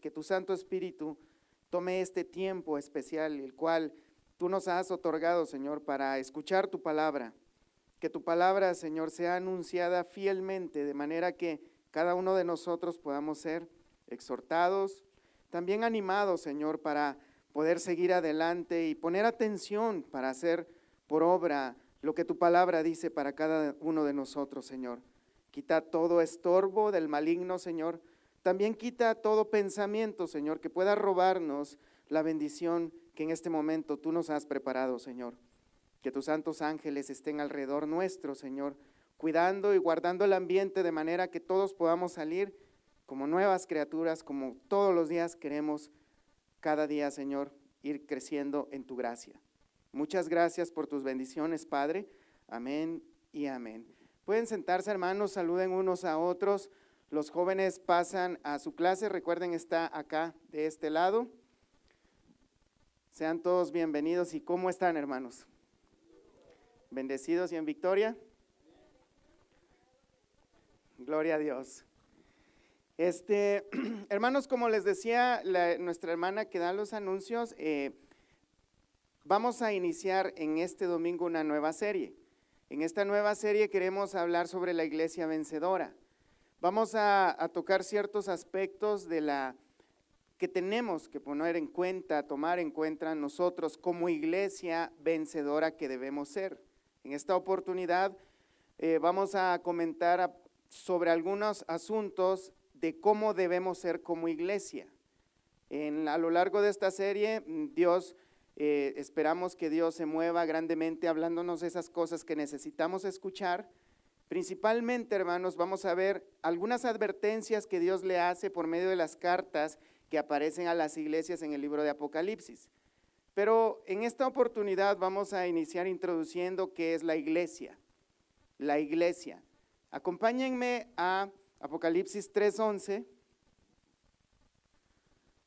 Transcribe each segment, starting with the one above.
que tu Santo Espíritu tome este tiempo especial, el cual tú nos has otorgado, Señor, para escuchar tu palabra. Que tu palabra, Señor, sea anunciada fielmente, de manera que cada uno de nosotros podamos ser exhortados, también animados, Señor, para poder seguir adelante y poner atención para hacer por obra lo que tu palabra dice para cada uno de nosotros, Señor. Quita todo estorbo del maligno, Señor. También quita todo pensamiento, Señor, que pueda robarnos la bendición que en este momento tú nos has preparado, Señor. Que tus santos ángeles estén alrededor nuestro, Señor, cuidando y guardando el ambiente de manera que todos podamos salir como nuevas criaturas, como todos los días queremos cada día, Señor, ir creciendo en tu gracia. Muchas gracias por tus bendiciones, Padre. Amén y amén. Pueden sentarse, hermanos, saluden unos a otros. Los jóvenes pasan a su clase, recuerden, está acá de este lado. Sean todos bienvenidos. ¿Y cómo están, hermanos? ¿Bendecidos y en victoria? Gloria a Dios. Hermanos, como les decía nuestra hermana que da los anuncios, vamos a iniciar en este domingo una nueva serie. En esta nueva serie queremos hablar sobre la iglesia vencedora. Vamos a tocar ciertos aspectos que tenemos que poner en cuenta, tomar en cuenta nosotros como iglesia vencedora que debemos ser. En esta oportunidad vamos a comentar sobre algunos asuntos de cómo debemos ser como iglesia. A lo largo de esta serie, esperamos que Dios se mueva grandemente hablándonos esas cosas que necesitamos escuchar. Principalmente, hermanos, vamos a ver algunas advertencias que Dios le hace por medio de las cartas que aparecen a las iglesias en el libro de Apocalipsis. Pero en esta oportunidad vamos a iniciar introduciendo qué es la iglesia. La iglesia. Acompáñenme a Apocalipsis 3:11.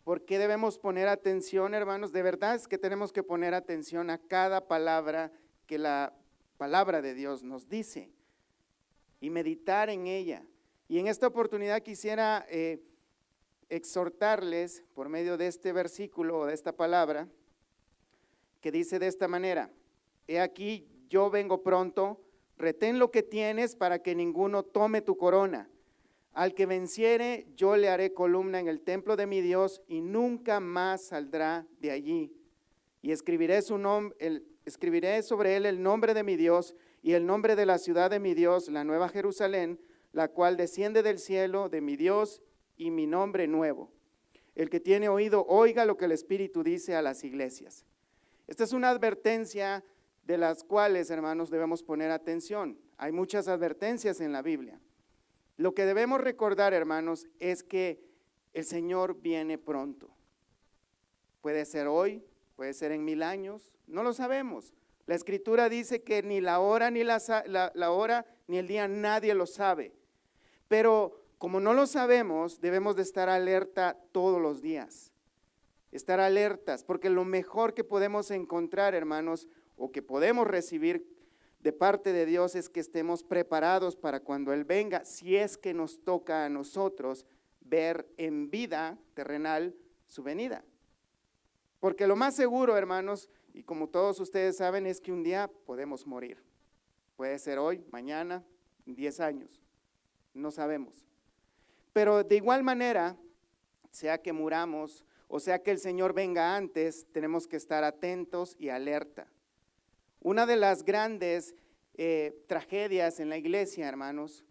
¿Por qué debemos poner atención, hermanos? De verdad es que tenemos que poner atención a cada palabra que la palabra de Dios nos dice y meditar en ella. Y en esta oportunidad quisiera exhortarles por medio de este versículo o de esta palabra que dice de esta manera: he aquí, yo vengo pronto, retén lo que tienes para que ninguno tome tu corona. Al que venciere, yo le haré columna en el templo de mi Dios y nunca más saldrá de allí. Y escribiré sobre él el nombre de mi Dios y el nombre de la ciudad de mi Dios, la nueva Jerusalén, la cual desciende del cielo de mi Dios, y mi nombre nuevo. El que tiene oído, oiga lo que el Espíritu dice a las iglesias. Esta es una advertencia de las cuales, hermanos, debemos poner atención. Hay muchas advertencias en la Biblia. Lo que debemos recordar, hermanos, es que el Señor viene pronto. Puede ser hoy, puede ser en 1000 años, no lo sabemos. La Escritura dice que ni la hora ni la hora ni el día nadie lo sabe. Pero como no lo sabemos, debemos de estar alerta todos los días. Estar alertas, porque lo mejor que podemos encontrar, hermanos, o que podemos recibir de parte de Dios es que estemos preparados para cuando Él venga, si es que nos toca a nosotros ver en vida terrenal su venida. Porque lo más seguro, hermanos, y como todos ustedes saben, es que un día podemos morir. Puede ser hoy, mañana, 10 años, no sabemos. Pero de igual manera, sea que muramos o sea que el Señor venga antes, tenemos que estar atentos y alerta. Una de las grandes tragedias en la iglesia, hermanos,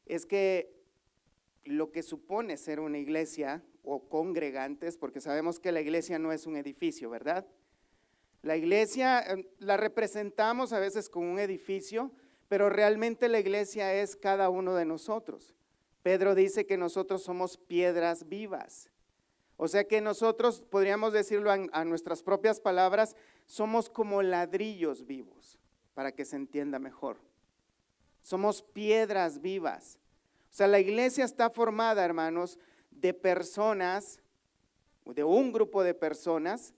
es que lo que supone ser una iglesia o congregantes, porque sabemos que la iglesia no es un edificio, ¿verdad? La iglesia la representamos a veces como un edificio, pero realmente la iglesia es cada uno de nosotros. Pedro dice que nosotros somos piedras vivas. O sea que nosotros, podríamos decirlo a nuestras propias palabras, somos como ladrillos vivos, para que se entienda mejor. Somos piedras vivas. O sea, la iglesia está formada, hermanos, de personas, de un grupo de personas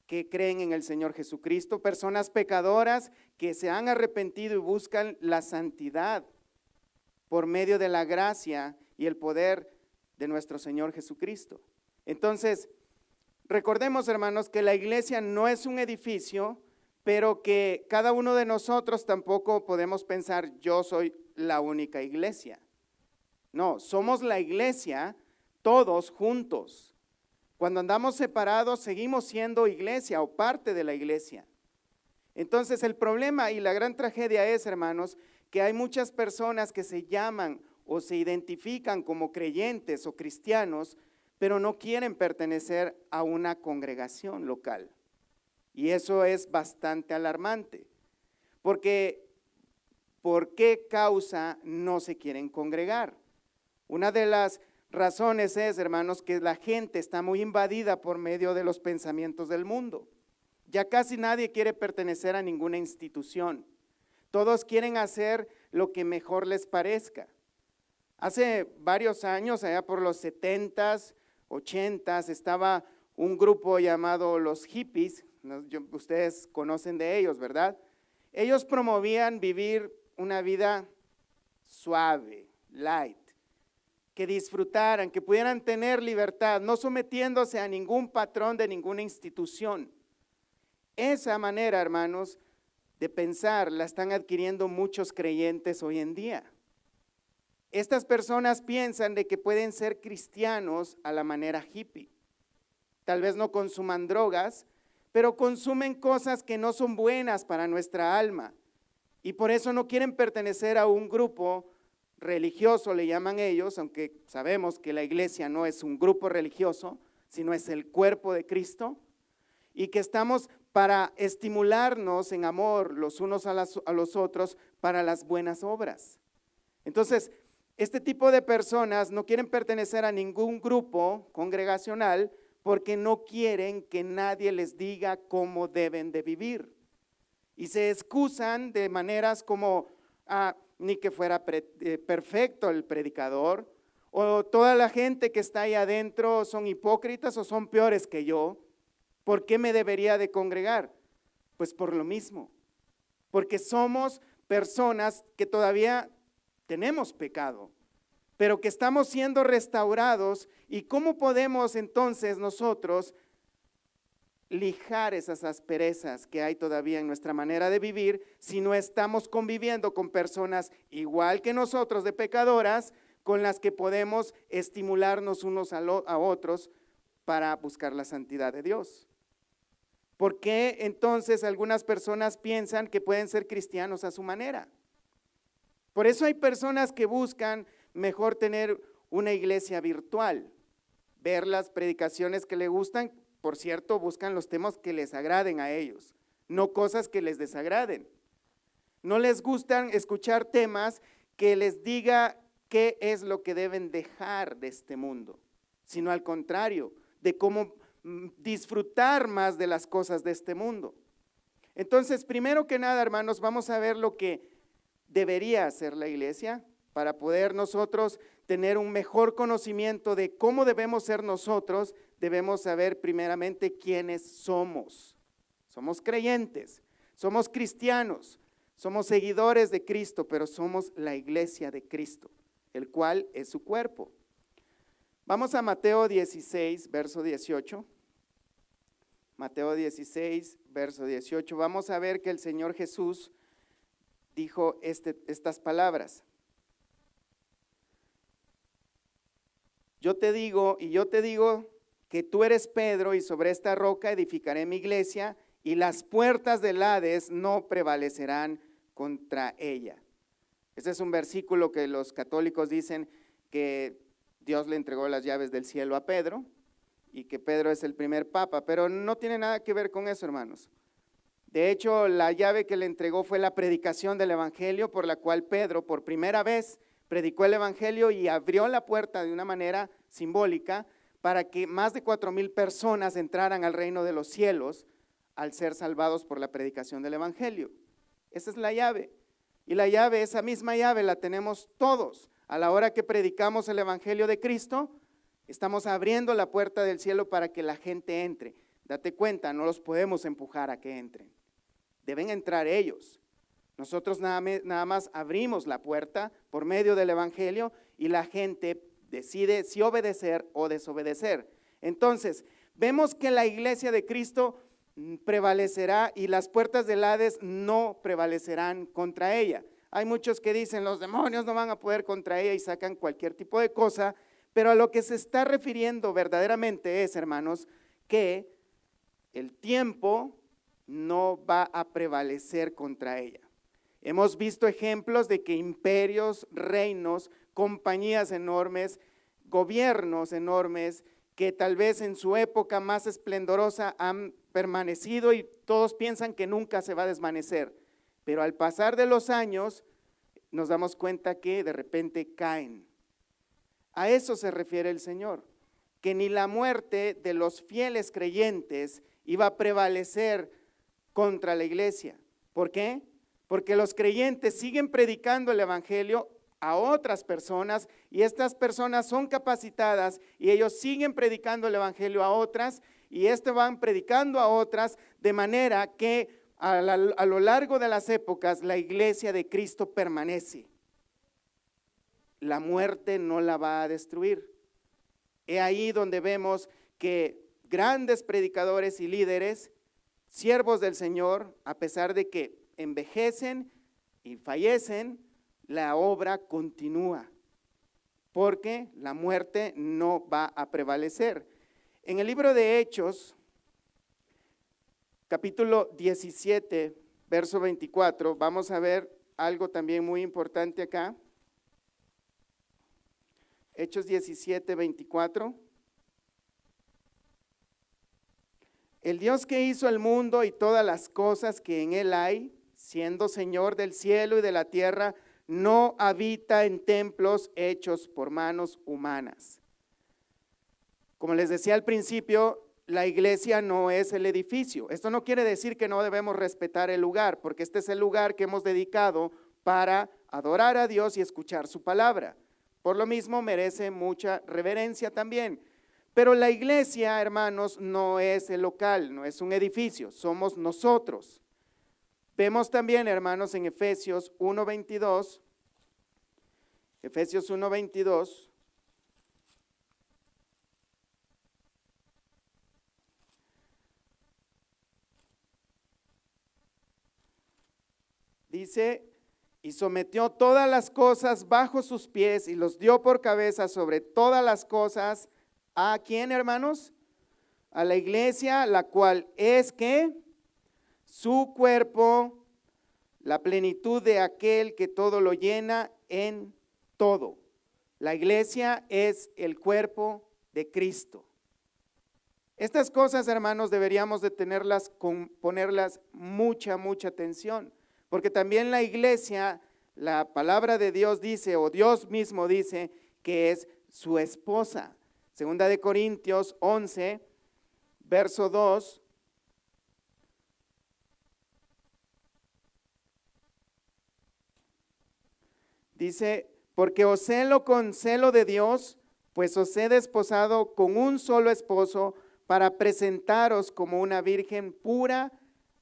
que creen en el Señor Jesucristo, personas pecadoras que se han arrepentido y buscan la santidad por medio de la gracia y el poder de nuestro Señor Jesucristo. Entonces, recordemos, hermanos, que la iglesia no es un edificio, pero que cada uno de nosotros tampoco podemos pensar, yo soy la única iglesia. No, somos la iglesia todos juntos. Cuando andamos separados, seguimos siendo iglesia o parte de la iglesia. Entonces, el problema y la gran tragedia es, hermanos, que hay muchas personas que se llaman o se identifican como creyentes o cristianos, pero no quieren pertenecer a una congregación local. Y eso es bastante alarmante, porque ¿por qué causa no se quieren congregar? Una de las razones es, hermanos, que la gente está muy invadida por medio de los pensamientos del mundo. Ya casi nadie quiere pertenecer a ninguna institución. Todos quieren hacer lo que mejor les parezca. Hace varios años, allá por los 70s, 80s, estaba un grupo llamado los hippies. Ustedes conocen de ellos, ¿verdad? Ellos promovían vivir una vida suave, light, que disfrutaran, que pudieran tener libertad, no sometiéndose a ningún patrón de ninguna institución. Esa manera, hermanos, de pensar la están adquiriendo muchos creyentes hoy en día. Estas personas piensan de que pueden ser cristianos a la manera hippie. Tal vez no consuman drogas, pero consumen cosas que no son buenas para nuestra alma. Y por eso no quieren pertenecer a un grupo religioso, le llaman ellos, aunque sabemos que la iglesia no es un grupo religioso, sino es el cuerpo de Cristo, y que estamos para estimularnos en amor los unos a los otros para las buenas obras. Entonces, este tipo de personas no quieren pertenecer a ningún grupo congregacional porque no quieren que nadie les diga cómo deben de vivir. Y se excusan de maneras como ni que fuera perfecto el predicador, o toda la gente que está ahí adentro son hipócritas o son peores que yo. ¿Por qué me debería de congregar? Pues por lo mismo, porque somos personas que todavía tenemos pecado, pero que estamos siendo restaurados. ¿Y cómo podemos entonces nosotros lijar esas asperezas que hay todavía en nuestra manera de vivir si no estamos conviviendo con personas igual que nosotros de pecadoras, con las que podemos estimularnos unos a otros para buscar la santidad de Dios? ¿Por qué entonces algunas personas piensan que pueden ser cristianos a su manera? Por eso hay personas que buscan mejor tener una iglesia virtual, ver las predicaciones que les gustan. Por cierto, buscan los temas que les agraden a ellos, no cosas que les desagraden. No les gustan escuchar temas que les diga qué es lo que deben dejar de este mundo, sino al contrario, de cómo disfrutar más de las cosas de este mundo. Entonces, primero que nada, hermanos, vamos a ver lo que debería hacer la iglesia para poder nosotros tener un mejor conocimiento de cómo debemos ser nosotros. Debemos saber primeramente quiénes somos. Somos creyentes, somos cristianos, somos seguidores de Cristo, pero somos la iglesia de Cristo, el cual es su cuerpo. Vamos a Mateo 16, verso 18. Mateo 16, verso 18. Vamos a ver que el Señor Jesús dijo estas palabras. Yo te digo que tú eres Pedro, y sobre esta roca edificaré mi iglesia, y las puertas del Hades no prevalecerán contra ella. Este es un versículo que los católicos dicen que Dios le entregó las llaves del cielo a Pedro y que Pedro es el primer papa, pero no tiene nada que ver con eso, hermanos. De hecho, la llave que le entregó fue la predicación del evangelio, por la cual Pedro por primera vez predicó el evangelio y abrió la puerta de una manera simbólica para que más de 4,000 personas entraran al reino de los cielos al ser salvados por la predicación del evangelio. Esa es la llave. Y la llave, esa misma llave la tenemos todos. A la hora que predicamos el evangelio de Cristo, estamos abriendo la puerta del cielo para que la gente entre. Date cuenta, no los podemos empujar a que entren. Deben entrar ellos. Nosotros nada más abrimos la puerta por medio del evangelio y la gente decide si obedecer o desobedecer. Entonces, vemos que la iglesia de Cristo prevalecerá y las puertas del Hades no prevalecerán contra ella. Hay muchos que dicen los demonios no van a poder contra ella y sacan cualquier tipo de cosa, pero a lo que se está refiriendo verdaderamente es, hermanos, que el tiempo no va a prevalecer contra ella. Hemos visto ejemplos de que imperios, reinos, compañías enormes, gobiernos enormes, que tal vez en su época más esplendorosa han permanecido y todos piensan que nunca se va a desvanecer, pero al pasar de los años nos damos cuenta que de repente caen. A eso se refiere el Señor, que ni la muerte de los fieles creyentes iba a prevalecer contra la iglesia. ¿Por qué? Porque los creyentes siguen predicando el evangelio a otras personas y estas personas son capacitadas y ellos siguen predicando el evangelio a otras y van predicando a otras, de manera que a lo largo de las épocas la iglesia de Cristo permanece. La muerte no la va a destruir. He ahí donde vemos que grandes predicadores y líderes, siervos del Señor, a pesar de que envejecen y fallecen, la obra continúa, porque la muerte no va a prevalecer. En el libro de Hechos, capítulo 17, verso 24, vamos a ver algo también muy importante acá. Hechos 17, 24. El Dios que hizo el mundo y todas las cosas que en él hay, siendo Señor del cielo y de la tierra, no habita en templos hechos por manos humanas. Como les decía al principio, la iglesia no es el edificio. Esto no quiere decir que no debemos respetar el lugar, porque este es el lugar que hemos dedicado para adorar a Dios y escuchar su palabra. Por lo mismo merece mucha reverencia también. Pero la iglesia, hermanos, no es el local, no es un edificio, somos nosotros. Vemos también, hermanos, en Efesios 1:22, Efesios 1:22, dice, y sometió todas las cosas bajo sus pies y los dio por cabeza sobre todas las cosas. ¿A quién, hermanos? A la iglesia, la cual es ¿qué? Su cuerpo, la plenitud de aquel que todo lo llena en todo. La iglesia es el cuerpo de Cristo. Estas cosas, hermanos, deberíamos de ponerlas mucha atención, porque también la iglesia, la palabra de Dios dice, o Dios mismo dice, que es su esposa. Segunda de Corintios 11, verso 2. Dice, porque os celo con celo de Dios, pues os he desposado con un solo esposo para presentaros como una virgen pura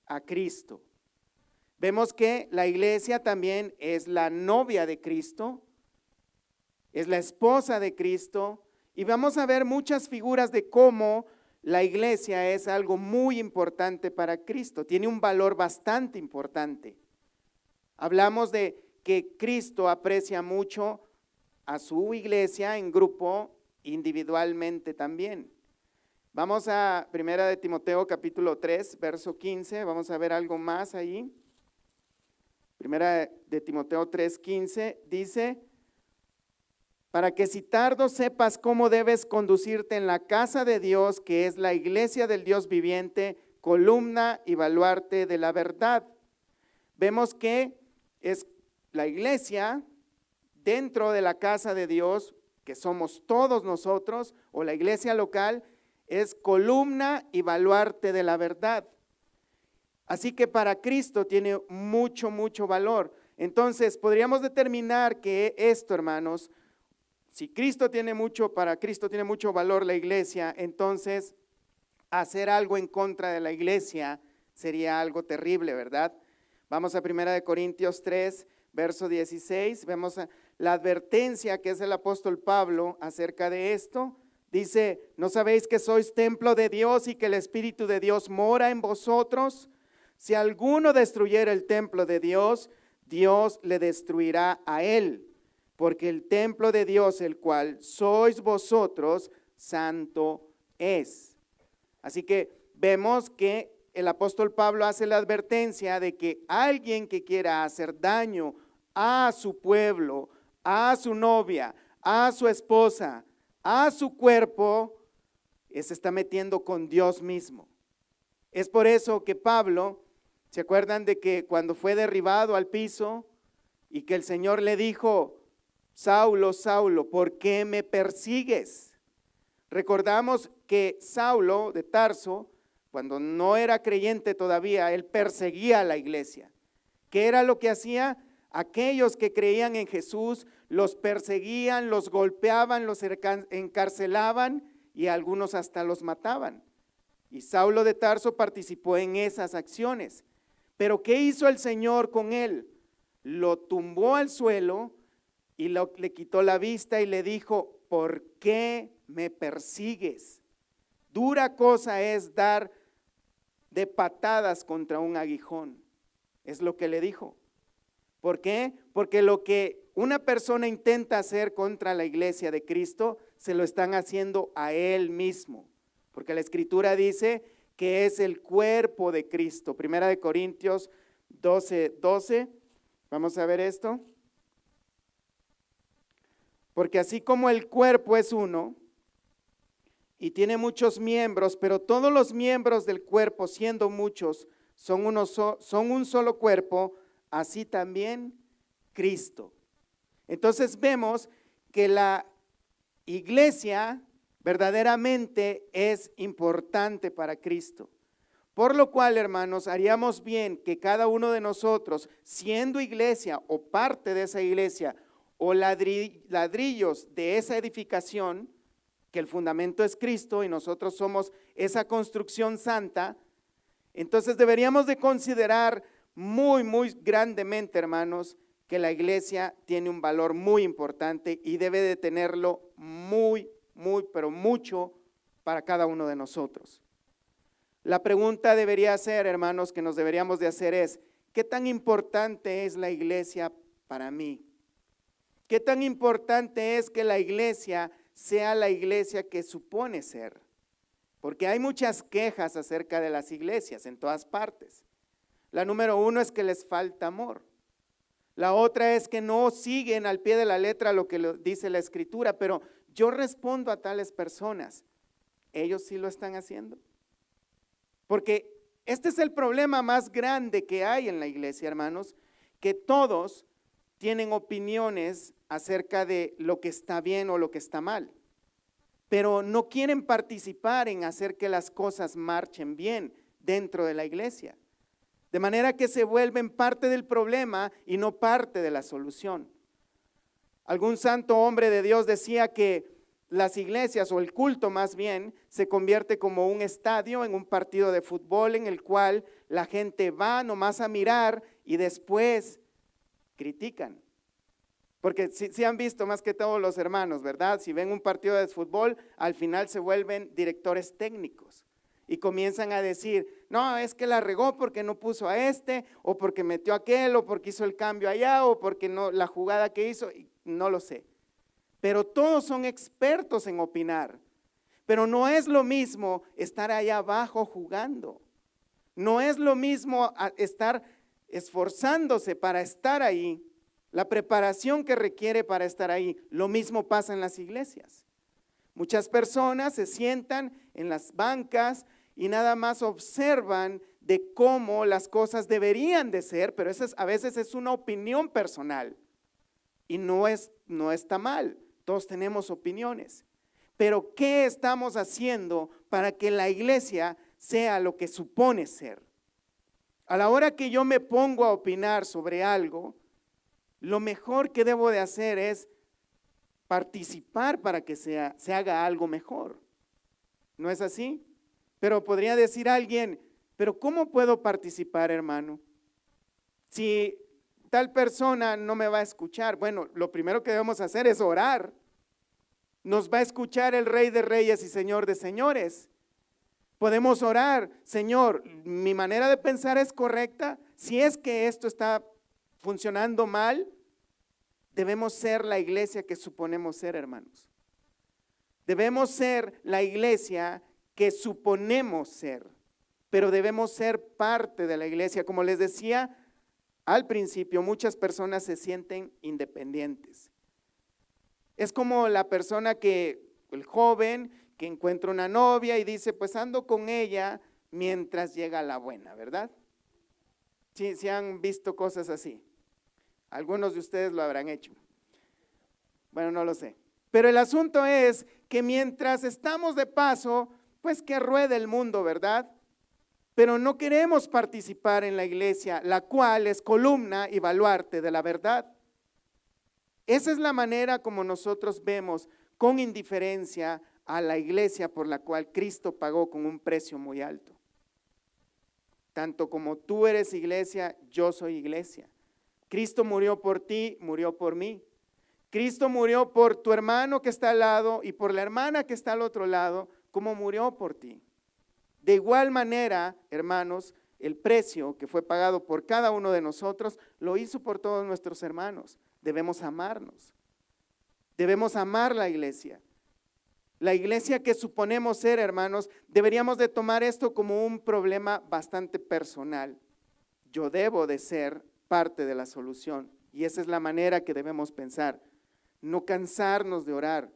a Cristo. Vemos que la iglesia también es la novia de Cristo, es la esposa de Cristo, y vamos a ver muchas figuras de cómo la iglesia es algo muy importante para Cristo, tiene un valor bastante importante. Hablamos de que Cristo aprecia mucho a su iglesia en grupo, individualmente también. Vamos a 1 de Timoteo capítulo 3, verso 15, vamos a ver algo más ahí. 1 de Timoteo 3, 15 dice, para que si tardo sepas cómo debes conducirte en la casa de Dios, que es la iglesia del Dios viviente, columna y baluarte de la verdad. Vemos que es la iglesia dentro de la casa de Dios, que somos todos nosotros, o la iglesia local, es columna y baluarte de la verdad. Así que para Cristo tiene mucho valor. Entonces podríamos determinar que esto, hermanos, si para Cristo tiene mucho valor la iglesia, entonces hacer algo en contra de la iglesia sería algo terrible, ¿verdad? Vamos a 1 de Corintios 3, verso 16, vemos la advertencia que es el apóstol Pablo acerca de esto. Dice, ¿no sabéis que sois templo de Dios y que el Espíritu de Dios mora en vosotros? Si alguno destruyera el templo de Dios, Dios le destruirá a él, porque el templo de Dios, el cual sois vosotros, santo es. Así que vemos que el apóstol Pablo hace la advertencia de que alguien que quiera hacer daño a su pueblo, a su novia, a su esposa, a su cuerpo, se está metiendo con Dios mismo. Es por eso que Pablo, ¿se acuerdan de que cuando fue derribado al piso y que el Señor le dijo, Saulo, Saulo, ¿por qué me persigues? Recordamos que Saulo de Tarso, cuando no era creyente todavía, él perseguía a la iglesia. ¿Qué era lo que hacía? Aquellos que creían en Jesús los perseguían, los golpeaban, los encarcelaban y algunos hasta los mataban. Y Saulo de Tarso participó en esas acciones. Pero ¿qué hizo el Señor con él? Lo tumbó al suelo y le quitó la vista y le dijo, ¿por qué me persigues? Dura cosa es dar de patadas contra un aguijón. Es lo que le dijo. ¿Por qué? Porque lo que una persona intenta hacer contra la iglesia de Cristo, se lo están haciendo a él mismo. Porque la Escritura dice que es el cuerpo de Cristo. Primera de Corintios 12. Vamos a ver esto. Porque así como el cuerpo es uno y tiene muchos miembros, pero todos los miembros del cuerpo, siendo muchos, son un solo cuerpo, así también Cristo. Entonces vemos que la iglesia verdaderamente es importante para Cristo. Por lo cual, hermanos, haríamos bien que cada uno de nosotros, siendo iglesia o parte de esa iglesia o ladrillos de esa edificación, que el fundamento es Cristo y nosotros somos esa construcción santa, entonces deberíamos de considerar muy grandemente, hermanos, que la iglesia tiene un valor muy importante y debe de tenerlo pero mucho para cada uno de nosotros. La pregunta debería ser, hermanos, que nos deberíamos de hacer es, ¿qué tan importante es la iglesia para mí? ¿Qué tan importante es que la iglesia sea la iglesia que supone ser? Porque hay muchas quejas acerca de las iglesias en todas partes. La número uno es que les falta amor. La otra es que no siguen al pie de la letra lo que dice la Escritura, pero yo respondo a tales personas, ¿ellos sí lo están haciendo? Porque este es el problema más grande que hay en la iglesia, hermanos, que todos tienen opiniones acerca de lo que está bien o lo que está mal, pero no quieren participar en hacer que las cosas marchen bien dentro de la iglesia. De manera que se vuelven parte del problema y no parte de la solución. Algún santo hombre de Dios decía que las iglesias, o el culto más bien, se convierte como un estadio en un partido de fútbol en el cual la gente va nomás a mirar y después critican. Porque si han visto más que todos los hermanos, ¿verdad? Si ven un partido de fútbol, al final se vuelven directores técnicos. Y comienzan a decir, no, es que la regó porque no puso a este, o porque metió a aquel, o porque hizo el cambio allá, o porque no, la jugada que hizo, no lo sé. Pero todos son expertos en opinar. Pero no es lo mismo estar allá abajo jugando. No es lo mismo estar esforzándose para estar ahí, la preparación que requiere para estar ahí. Lo mismo pasa en las iglesias. Muchas personas se sientan en las bancas y nada más observan de cómo las cosas deberían de ser, pero a veces es una opinión personal y no está mal, todos tenemos opiniones. Pero ¿qué estamos haciendo para que la iglesia sea lo que supone ser? A la hora que yo me pongo a opinar sobre algo, lo mejor que debo de hacer es participar para que se haga algo mejor. ¿No es así? Pero podría decir alguien, pero ¿cómo puedo participar, hermano? Si tal persona no me va a escuchar, bueno, lo primero que debemos hacer es orar. Nos va a escuchar el Rey de Reyes y Señor de Señores. Podemos orar, Señor, mi manera de pensar es correcta. Si es que esto está funcionando mal, debemos ser la iglesia que suponemos ser, hermanos. Debemos ser la iglesia que suponemos ser, pero debemos ser parte de la iglesia. Como les decía al principio, muchas personas se sienten independientes. Es como la persona el joven que encuentra una novia y dice, pues ando con ella mientras llega la buena, ¿verdad? Sí han visto cosas así. Algunos de ustedes lo habrán hecho. Bueno, no lo sé. Pero el asunto es que mientras estamos de paso, pues que ruede el mundo, ¿verdad? Pero no queremos participar en la iglesia, la cual es columna y baluarte de la verdad. Esa es la manera como nosotros vemos con indiferencia a la iglesia por la cual Cristo pagó con un precio muy alto. Tanto como tú eres iglesia, yo soy iglesia. Cristo murió por ti, murió por mí. Cristo murió por tu hermano que está al lado y por la hermana que está al otro lado, como murió por ti. De igual manera, hermanos, el precio que fue pagado por cada uno de nosotros, lo hizo por todos nuestros hermanos. Debemos amarnos. Debemos amar la iglesia. La iglesia que suponemos ser, hermanos, deberíamos de tomar esto como un problema bastante personal. Yo debo de ser parte de la solución y esa es la manera que debemos pensar. No cansarnos de orar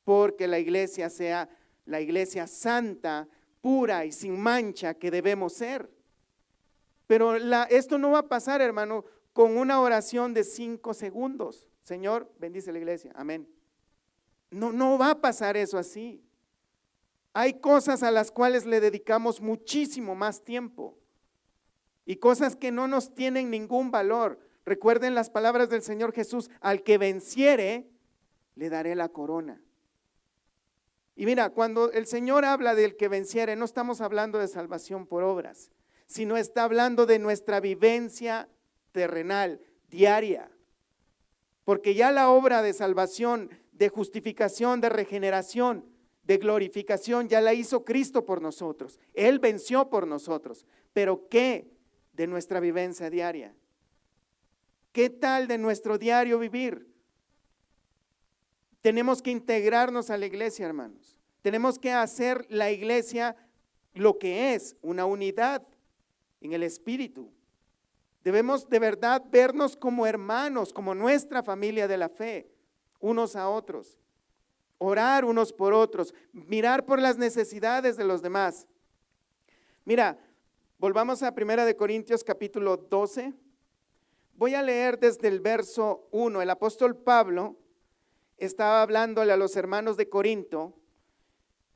porque la iglesia sea la iglesia santa, pura y sin mancha que debemos ser. Pero esto no va a pasar, hermano, con una oración de 5 segundos. Señor, bendice la iglesia, amén. No va a pasar eso así. Hay cosas a las cuales le dedicamos muchísimo más tiempo y cosas que no nos tienen ningún valor. Recuerden las palabras del Señor Jesús, al que venciere, le daré la corona. Y mira, cuando el Señor habla del que venciere, no estamos hablando de salvación por obras, sino está hablando de nuestra vivencia terrenal, diaria. Porque ya la obra de salvación, de justificación, de regeneración, de glorificación, ya la hizo Cristo por nosotros. Él venció por nosotros. Pero ¿qué de nuestra vivencia diaria? ¿Qué tal de nuestro diario vivir? Tenemos que integrarnos a la iglesia, hermanos. Tenemos que hacer la iglesia lo que es, una unidad en el espíritu. Debemos de verdad vernos como hermanos, como nuestra familia de la fe, unos a otros. Orar unos por otros, mirar por las necesidades de los demás. Mira, volvamos a 1 Corintios capítulo 12. Voy a leer desde el verso 1. El apóstol Pablo estaba hablándole a los hermanos de Corinto,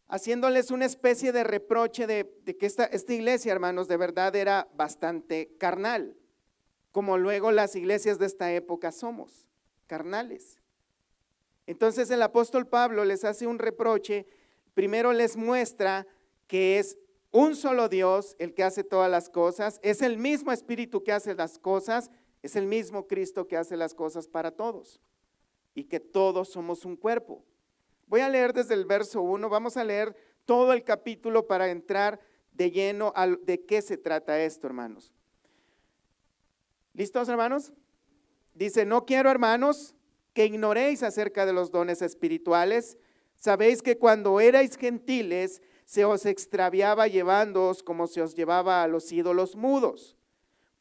haciéndoles una especie de reproche de que esta iglesia, hermanos, de verdad era bastante carnal, como luego las iglesias de esta época somos, carnales. Entonces el apóstol Pablo les hace un reproche, primero les muestra que es un solo Dios el que hace todas las cosas, es el mismo Espíritu que hace las cosas, es el mismo Cristo que hace las cosas para todos y que todos somos un cuerpo. Voy a leer desde el verso 1, vamos a leer todo el capítulo para entrar de lleno de qué se trata esto, hermanos. ¿Listos, hermanos? Dice, no quiero, hermanos, que ignoréis acerca de los dones espirituales. Sabéis que cuando erais gentiles, se os extraviaba llevándoos como se os llevaba a los ídolos mudos.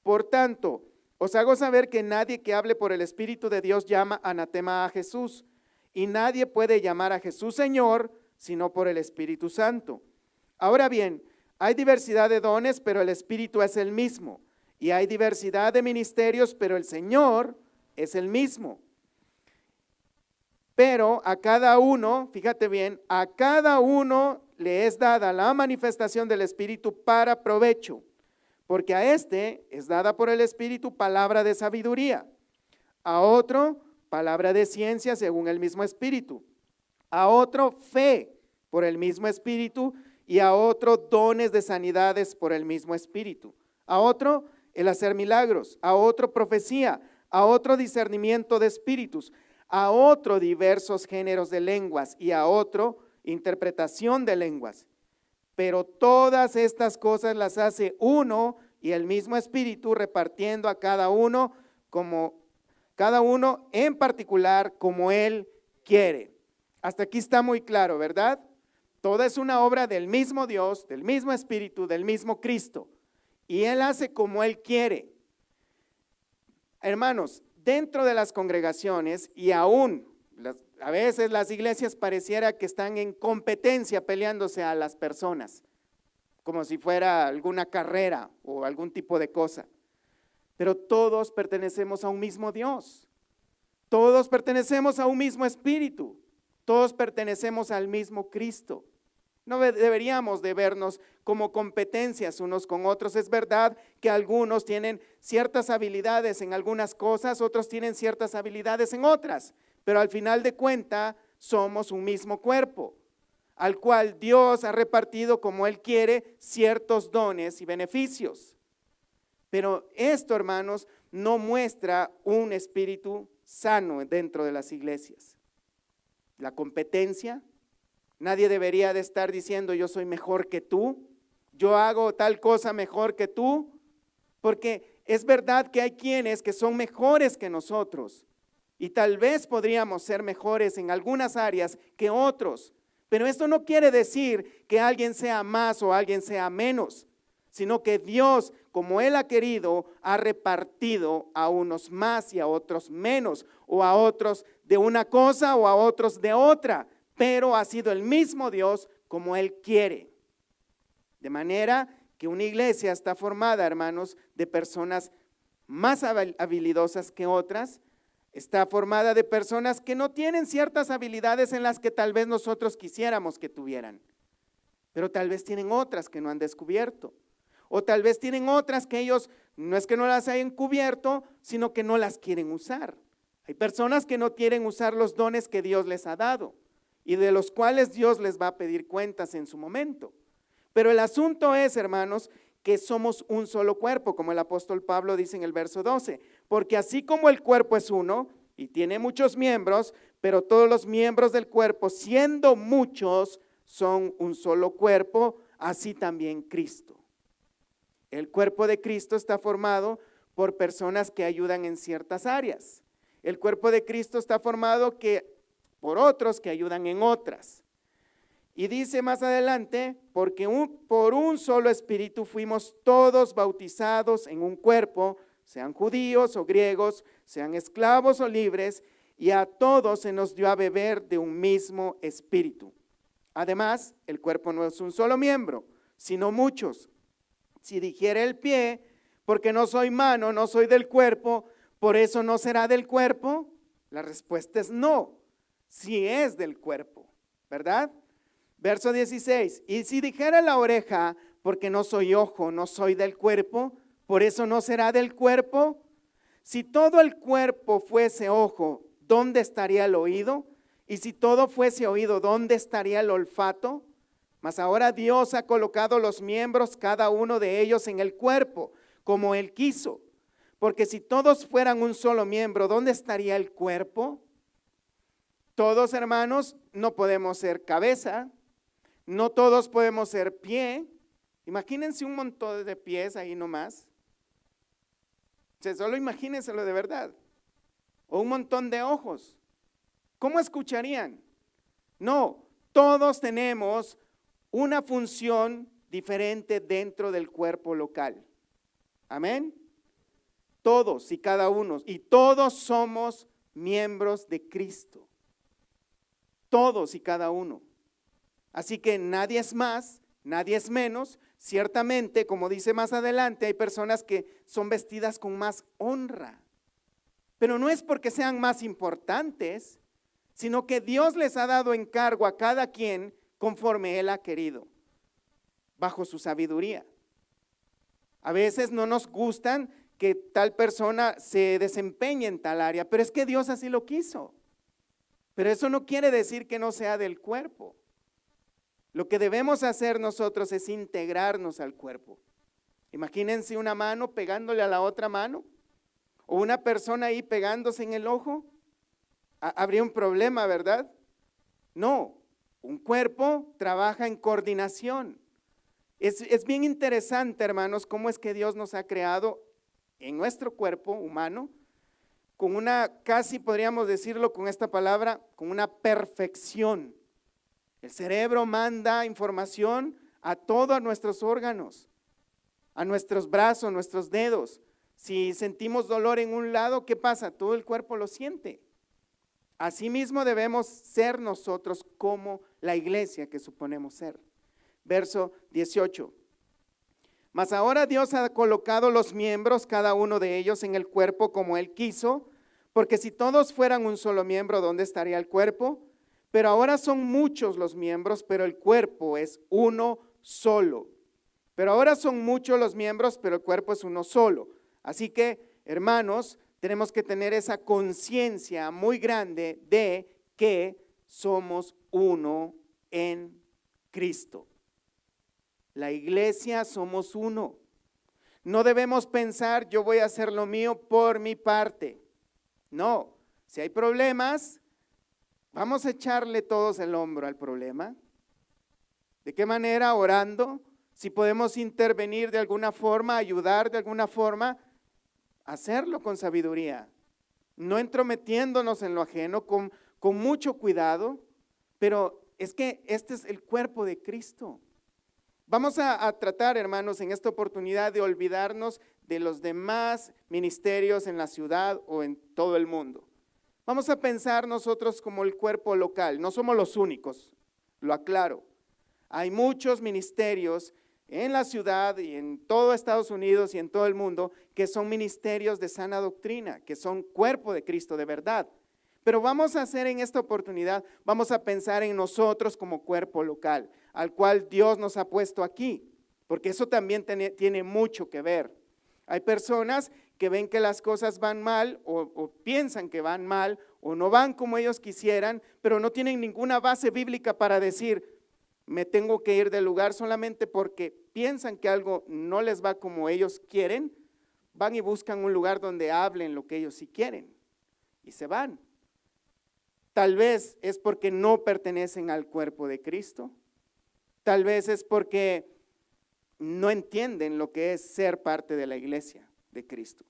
Por tanto, os hago saber que nadie que hable por el Espíritu de Dios llama anatema a Jesús, y nadie puede llamar a Jesús Señor, sino por el Espíritu Santo. Ahora bien, hay diversidad de dones, pero el Espíritu es el mismo. Y hay diversidad de ministerios, pero el Señor es el mismo. Pero a cada uno, fíjate bien, a cada uno le es dada la manifestación del Espíritu para provecho, porque a este es dada por el Espíritu palabra de sabiduría, a otro palabra de ciencia según el mismo Espíritu, a otro fe por el mismo Espíritu y a otro dones de sanidades por el mismo Espíritu, a otro el hacer milagros, a otro profecía, a otro discernimiento de espíritus, a otro diversos géneros de lenguas y a otro interpretación de lenguas. Pero todas estas cosas las hace uno y el mismo Espíritu, repartiendo a cada uno en particular como Él quiere. Hasta aquí está muy claro, ¿verdad? Toda es una obra del mismo Dios, del mismo Espíritu, del mismo Cristo. Y Él hace como Él quiere. Hermanos, dentro de las congregaciones y aún a veces las iglesias pareciera que están en competencia peleándose a las personas, como si fuera alguna carrera o algún tipo de cosa. Pero todos pertenecemos a un mismo Dios. Todos pertenecemos a un mismo Espíritu. Todos pertenecemos al mismo Cristo. No deberíamos de vernos como competencias unos con otros. Es verdad que algunos tienen ciertas habilidades en algunas cosas, otros tienen ciertas habilidades en otras, pero al final de cuentas somos un mismo cuerpo, al cual Dios ha repartido como Él quiere ciertos dones y beneficios. Pero esto, hermanos, no muestra un espíritu sano dentro de las iglesias. La competencia. Nadie debería de estar diciendo yo soy mejor que tú, yo hago tal cosa mejor que tú, porque es verdad que hay quienes que son mejores que nosotros y tal vez podríamos ser mejores en algunas áreas que otros, pero esto no quiere decir que alguien sea más o alguien sea menos, sino que Dios, como Él ha querido, ha repartido a unos más y a otros menos, o a otros de una cosa o a otros de otra. Pero ha sido el mismo Dios como Él quiere. De manera que una iglesia está formada, hermanos, de personas más habilidosas que otras, está formada de personas que no tienen ciertas habilidades en las que tal vez nosotros quisiéramos que tuvieran, pero tal vez tienen otras que no han descubierto, o tal vez tienen otras que ellos no es que no las hayan cubierto, sino que no las quieren usar. Hay personas que no quieren usar los dones que Dios les ha dado y de los cuales Dios les va a pedir cuentas en su momento. Pero el asunto es, hermanos, que somos un solo cuerpo, como el apóstol Pablo dice en el verso 12, porque así como el cuerpo es uno y tiene muchos miembros, pero todos los miembros del cuerpo, siendo muchos, son un solo cuerpo, así también Cristo. El cuerpo de Cristo está formado por personas que ayudan en ciertas áreas. El cuerpo de Cristo está formado por otros que ayudan en otras. Y dice más adelante, porque por un solo espíritu fuimos todos bautizados en un cuerpo, sean judíos o griegos, sean esclavos o libres, y a todos se nos dio a beber de un mismo espíritu. Además, el cuerpo no es un solo miembro, sino muchos. Si dijera el pie, porque no soy mano, no soy del cuerpo, por eso no será del cuerpo, la respuesta es no. Si es del cuerpo, ¿verdad? Verso 16, y si dijera la oreja, porque no soy ojo, no soy del cuerpo, por eso no será del cuerpo. Si todo el cuerpo fuese ojo, ¿dónde estaría el oído? Y si todo fuese oído, ¿dónde estaría el olfato? Mas ahora Dios ha colocado los miembros, cada uno de ellos en el cuerpo, como Él quiso. Porque si todos fueran un solo miembro, ¿dónde estaría el cuerpo? Todos, hermanos, no podemos ser cabeza, no todos podemos ser pie. Imagínense un montón de pies ahí nomás. O sea, solo imagínenselo de verdad. O un montón de ojos. ¿Cómo escucharían? No, todos tenemos una función diferente dentro del cuerpo local. Amén. Todos y cada uno. Y todos somos miembros de Cristo. Todos y cada uno. Así que nadie es más, nadie es menos. Ciertamente, como dice más adelante, hay personas que son vestidas con más honra. Pero no es porque sean más importantes, sino que Dios les ha dado encargo a cada quien conforme Él ha querido, bajo su sabiduría. A veces no nos gustan que tal persona se desempeñe en tal área, pero es que Dios así lo quiso. Pero eso no quiere decir que no sea del cuerpo. Lo que debemos hacer nosotros es integrarnos al cuerpo. Imagínense una mano pegándole a la otra mano, o una persona ahí pegándose en el ojo. habría un problema, ¿verdad? No, un cuerpo trabaja en coordinación. Es bien interesante, hermanos, cómo es que Dios nos ha creado en nuestro cuerpo humano con una, casi podríamos decirlo con esta palabra, con una perfección. El cerebro manda información a todos nuestros órganos, a nuestros brazos, nuestros dedos. Si sentimos dolor en un lado, ¿qué pasa? Todo el cuerpo lo siente. Asimismo debemos ser nosotros como la iglesia que suponemos ser. Verso 18. Mas ahora Dios ha colocado los miembros, cada uno de ellos, en el cuerpo como Él quiso, porque si todos fueran un solo miembro, ¿dónde estaría el cuerpo? Pero ahora son muchos los miembros, pero el cuerpo es uno solo. Pero ahora son muchos los miembros, pero el cuerpo es uno solo. Así que, hermanos, tenemos que tener esa conciencia muy grande de que somos uno en Cristo. La iglesia somos uno. No debemos pensar, yo voy a hacer lo mío por mi parte. No, si hay problemas, vamos a echarle todos el hombro al problema. ¿De qué manera? Orando. Si podemos intervenir de alguna forma, ayudar de alguna forma, hacerlo con sabiduría. No entrometiéndonos en lo ajeno, con mucho cuidado, pero es que este es el cuerpo de Cristo. Vamos a tratar, hermanos, en esta oportunidad de olvidarnos de los demás ministerios en la ciudad o en todo el mundo. Vamos a pensar nosotros como el cuerpo local, no somos los únicos, lo aclaro. Hay muchos ministerios en la ciudad y en todo Estados Unidos y en todo el mundo que son ministerios de sana doctrina, que son cuerpo de Cristo de verdad. Pero vamos a hacer en esta oportunidad, vamos a pensar en nosotros como cuerpo local, al cual Dios nos ha puesto aquí, porque eso también tiene mucho que ver. Hay personas que ven que las cosas van mal o piensan que van mal o no van como ellos quisieran, pero no tienen ninguna base bíblica para decir, me tengo que ir del lugar solamente porque piensan que algo no les va como ellos quieren, van y buscan un lugar donde hablen lo que ellos sí quieren y se van. Tal vez es porque no pertenecen al cuerpo de Cristo, tal vez es porque no entienden lo que es ser parte de la iglesia de Cristo.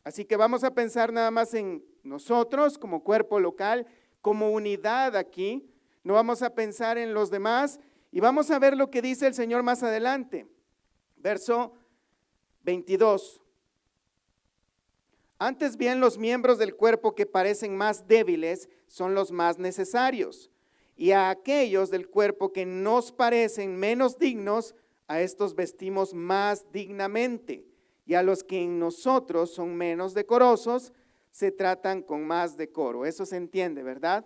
Así que vamos a pensar nada más en nosotros como cuerpo local, como unidad aquí. No vamos a pensar en los demás y vamos a ver lo que dice el Señor más adelante. Verso 22. Antes bien, los miembros del cuerpo que parecen más débiles son los más necesarios, y a aquellos del cuerpo que nos parecen menos dignos, a estos vestimos más dignamente, y a los que en nosotros son menos decorosos, se tratan con más decoro. Eso se entiende, ¿verdad?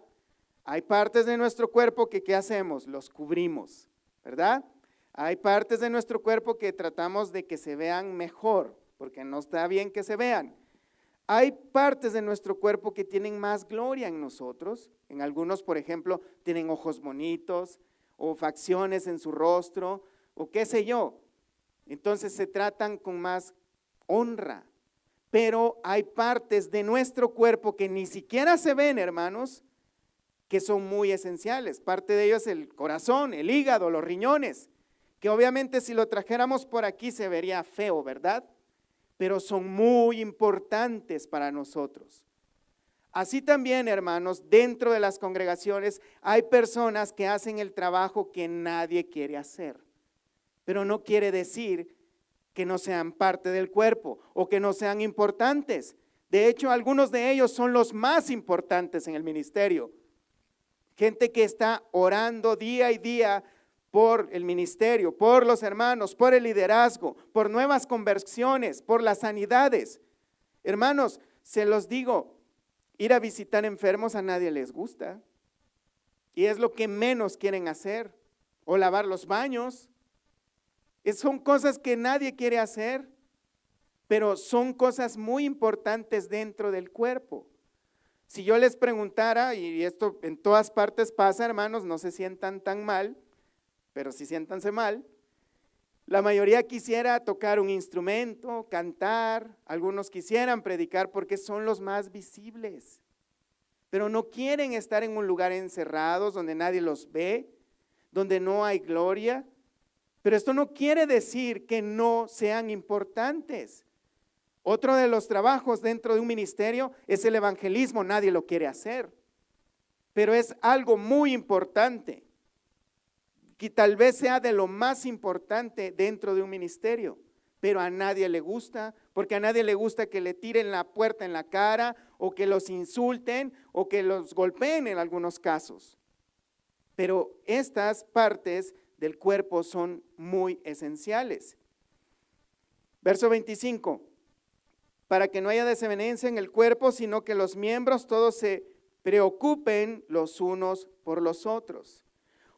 Hay partes de nuestro cuerpo que ¿qué hacemos? Los cubrimos, ¿verdad? Hay partes de nuestro cuerpo que tratamos de que se vean mejor, porque no está bien que se vean. Hay partes de nuestro cuerpo que tienen más gloria en nosotros. En algunos, por ejemplo, tienen ojos bonitos o facciones en su rostro o qué sé yo. Entonces se tratan con más honra. Pero hay partes de nuestro cuerpo que ni siquiera se ven, hermanos, que son muy esenciales. Parte de ellos es el corazón, el hígado, los riñones, que obviamente si lo trajéramos por aquí se vería feo, ¿verdad? Pero son muy importantes para nosotros. Así también, hermanos, dentro de las congregaciones hay personas que hacen el trabajo que nadie quiere hacer, pero no quiere decir que no sean parte del cuerpo o que no sean importantes. De hecho, algunos de ellos son los más importantes en el ministerio. Gente que está orando día y día por el ministerio, por los hermanos, por el liderazgo, por nuevas conversiones, por las sanidades. Hermanos, se los digo, ir a visitar enfermos a nadie les gusta. Y es lo que menos quieren hacer. O lavar los baños. Son cosas que nadie quiere hacer, pero son cosas muy importantes dentro del cuerpo. Si yo les preguntara, y esto en todas partes pasa, hermanos, no se sientan tan mal, pero sí siéntanse mal, la mayoría quisiera tocar un instrumento, cantar, algunos quisieran predicar porque son los más visibles. pero no quieren estar en un lugar encerrados donde nadie los ve, donde no hay gloria. Pero esto no quiere decir que no sean importantes. Otro de los trabajos dentro de un ministerio es el evangelismo, nadie lo quiere hacer, pero es algo muy importante, que tal vez sea de lo más importante dentro de un ministerio, pero a nadie le gusta, porque a nadie le gusta que le tiren la puerta en la cara, o que los insulten, o que los golpeen en algunos casos. Pero estas partes del cuerpo son muy esenciales. Verso 25, para que no haya desavenencia en el cuerpo, sino que los miembros todos se preocupen los unos por los otros.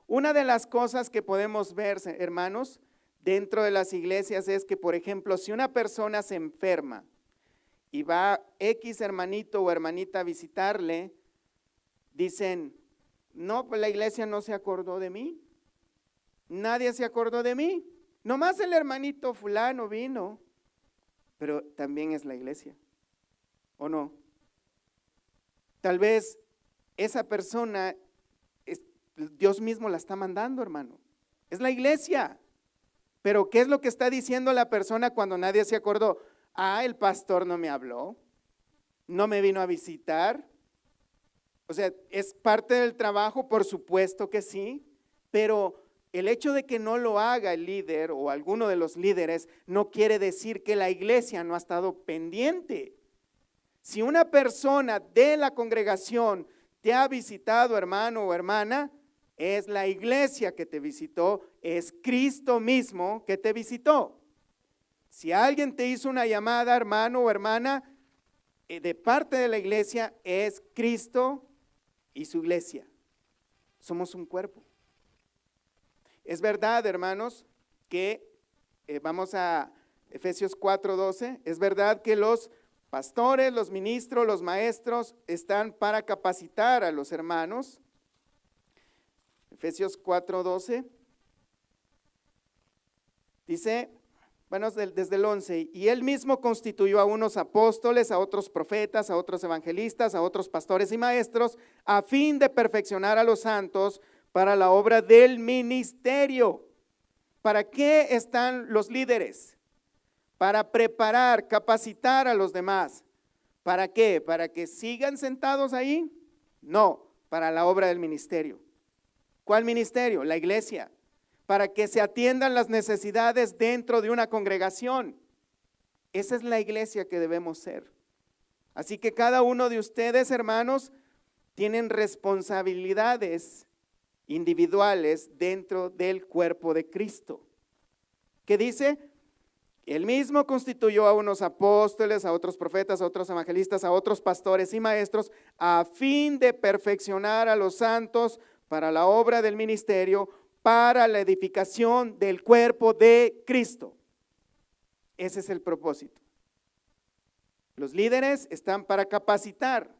Una de las cosas que podemos ver, hermanos, dentro de las iglesias es que, por ejemplo, si una persona se enferma y va X hermanito o hermanita a visitarle, dicen, no, pues la iglesia no se acordó de mí, nadie se acordó de mí, nomás el hermanito fulano vino, pero también es la iglesia, ¿o no? Tal vez esa persona, Dios mismo la está mandando, hermano, es la iglesia. Pero ¿qué es lo que está diciendo la persona cuando nadie se acordó? Ah, el pastor no me habló, no me vino a visitar. O sea, ¿es parte del trabajo? Por supuesto que sí, pero el hecho de que no lo haga el líder o alguno de los líderes no quiere decir que la iglesia no ha estado pendiente. Si una persona de la congregación te ha visitado, hermano o hermana, es la iglesia que te visitó, es Cristo mismo que te visitó. Si alguien te hizo una llamada, hermano o hermana, de parte de la iglesia, es Cristo y su iglesia. Somos un cuerpo. Es verdad, hermanos, que vamos a Efesios 4:12, es verdad que los pastores, los ministros, los maestros están para capacitar a los hermanos. Efesios 4:12 dice, bueno, desde el 11, y él mismo constituyó a unos apóstoles, a otros profetas, a otros evangelistas, a otros pastores y maestros, a fin de perfeccionar a los santos para la obra del ministerio. ¿Para qué están los líderes? Para preparar, capacitar a los demás. ¿Para qué? ¿Para que sigan sentados ahí? No, para la obra del ministerio. ¿Cuál ministerio? La iglesia. Para que se atiendan las necesidades dentro de una congregación. Esa es la iglesia que debemos ser. Así que cada uno de ustedes, hermanos, tienen responsabilidades individuales dentro del cuerpo de Cristo. ¿Qué dice? Él mismo constituyó a unos apóstoles, a otros profetas, a otros evangelistas, a otros pastores y maestros, a fin de perfeccionar a los santos para la obra del ministerio, para la edificación del cuerpo de Cristo. Ese es el propósito. Los líderes están para capacitar,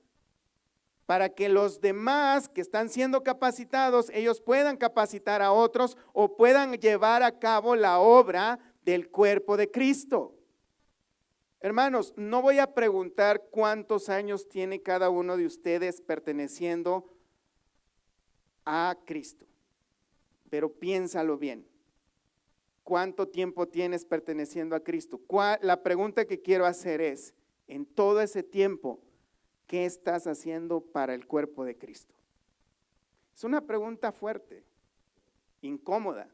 para que los demás que están siendo capacitados, ellos puedan capacitar a otros o puedan llevar a cabo la obra del cuerpo de Cristo. Hermanos, no voy a preguntar cuántos años tiene cada uno de ustedes perteneciendo a Cristo, pero piénsalo bien. ¿Cuánto tiempo tienes perteneciendo a Cristo? La pregunta que quiero hacer es, en todo ese tiempo, ¿qué estás haciendo para el cuerpo de Cristo? Es una pregunta fuerte, incómoda.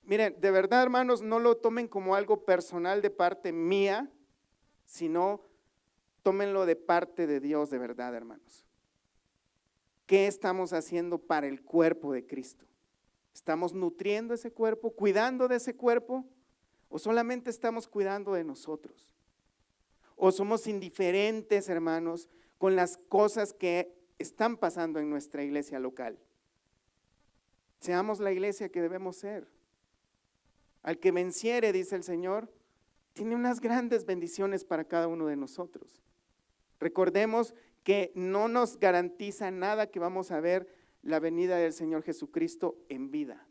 Miren, de verdad, hermanos, no lo tomen como algo personal de parte mía, sino tómenlo de parte de Dios, de verdad, hermanos. ¿Qué estamos haciendo para el cuerpo de Cristo? ¿Estamos nutriendo ese cuerpo, cuidando de ese cuerpo? ¿O solamente estamos cuidando de nosotros? ¿O somos indiferentes, hermanos, con las cosas que están pasando en nuestra iglesia local? Seamos la iglesia que debemos ser. Al que venciere, dice el Señor, tiene unas grandes bendiciones para cada uno de nosotros. Recordemos que no nos garantiza nada que vamos a ver la venida del Señor Jesucristo en vida.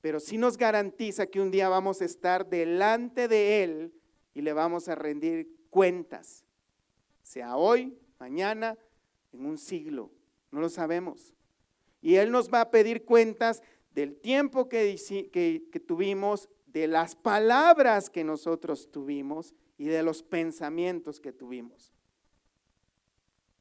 Pero sí nos garantiza que un día vamos a estar delante de Él y le vamos a rendir cuentas, sea hoy, mañana en un siglo, no lo sabemos. Y Él nos va a pedir cuentas del tiempo que tuvimos, de las palabras que nosotros tuvimos y de los pensamientos que tuvimos.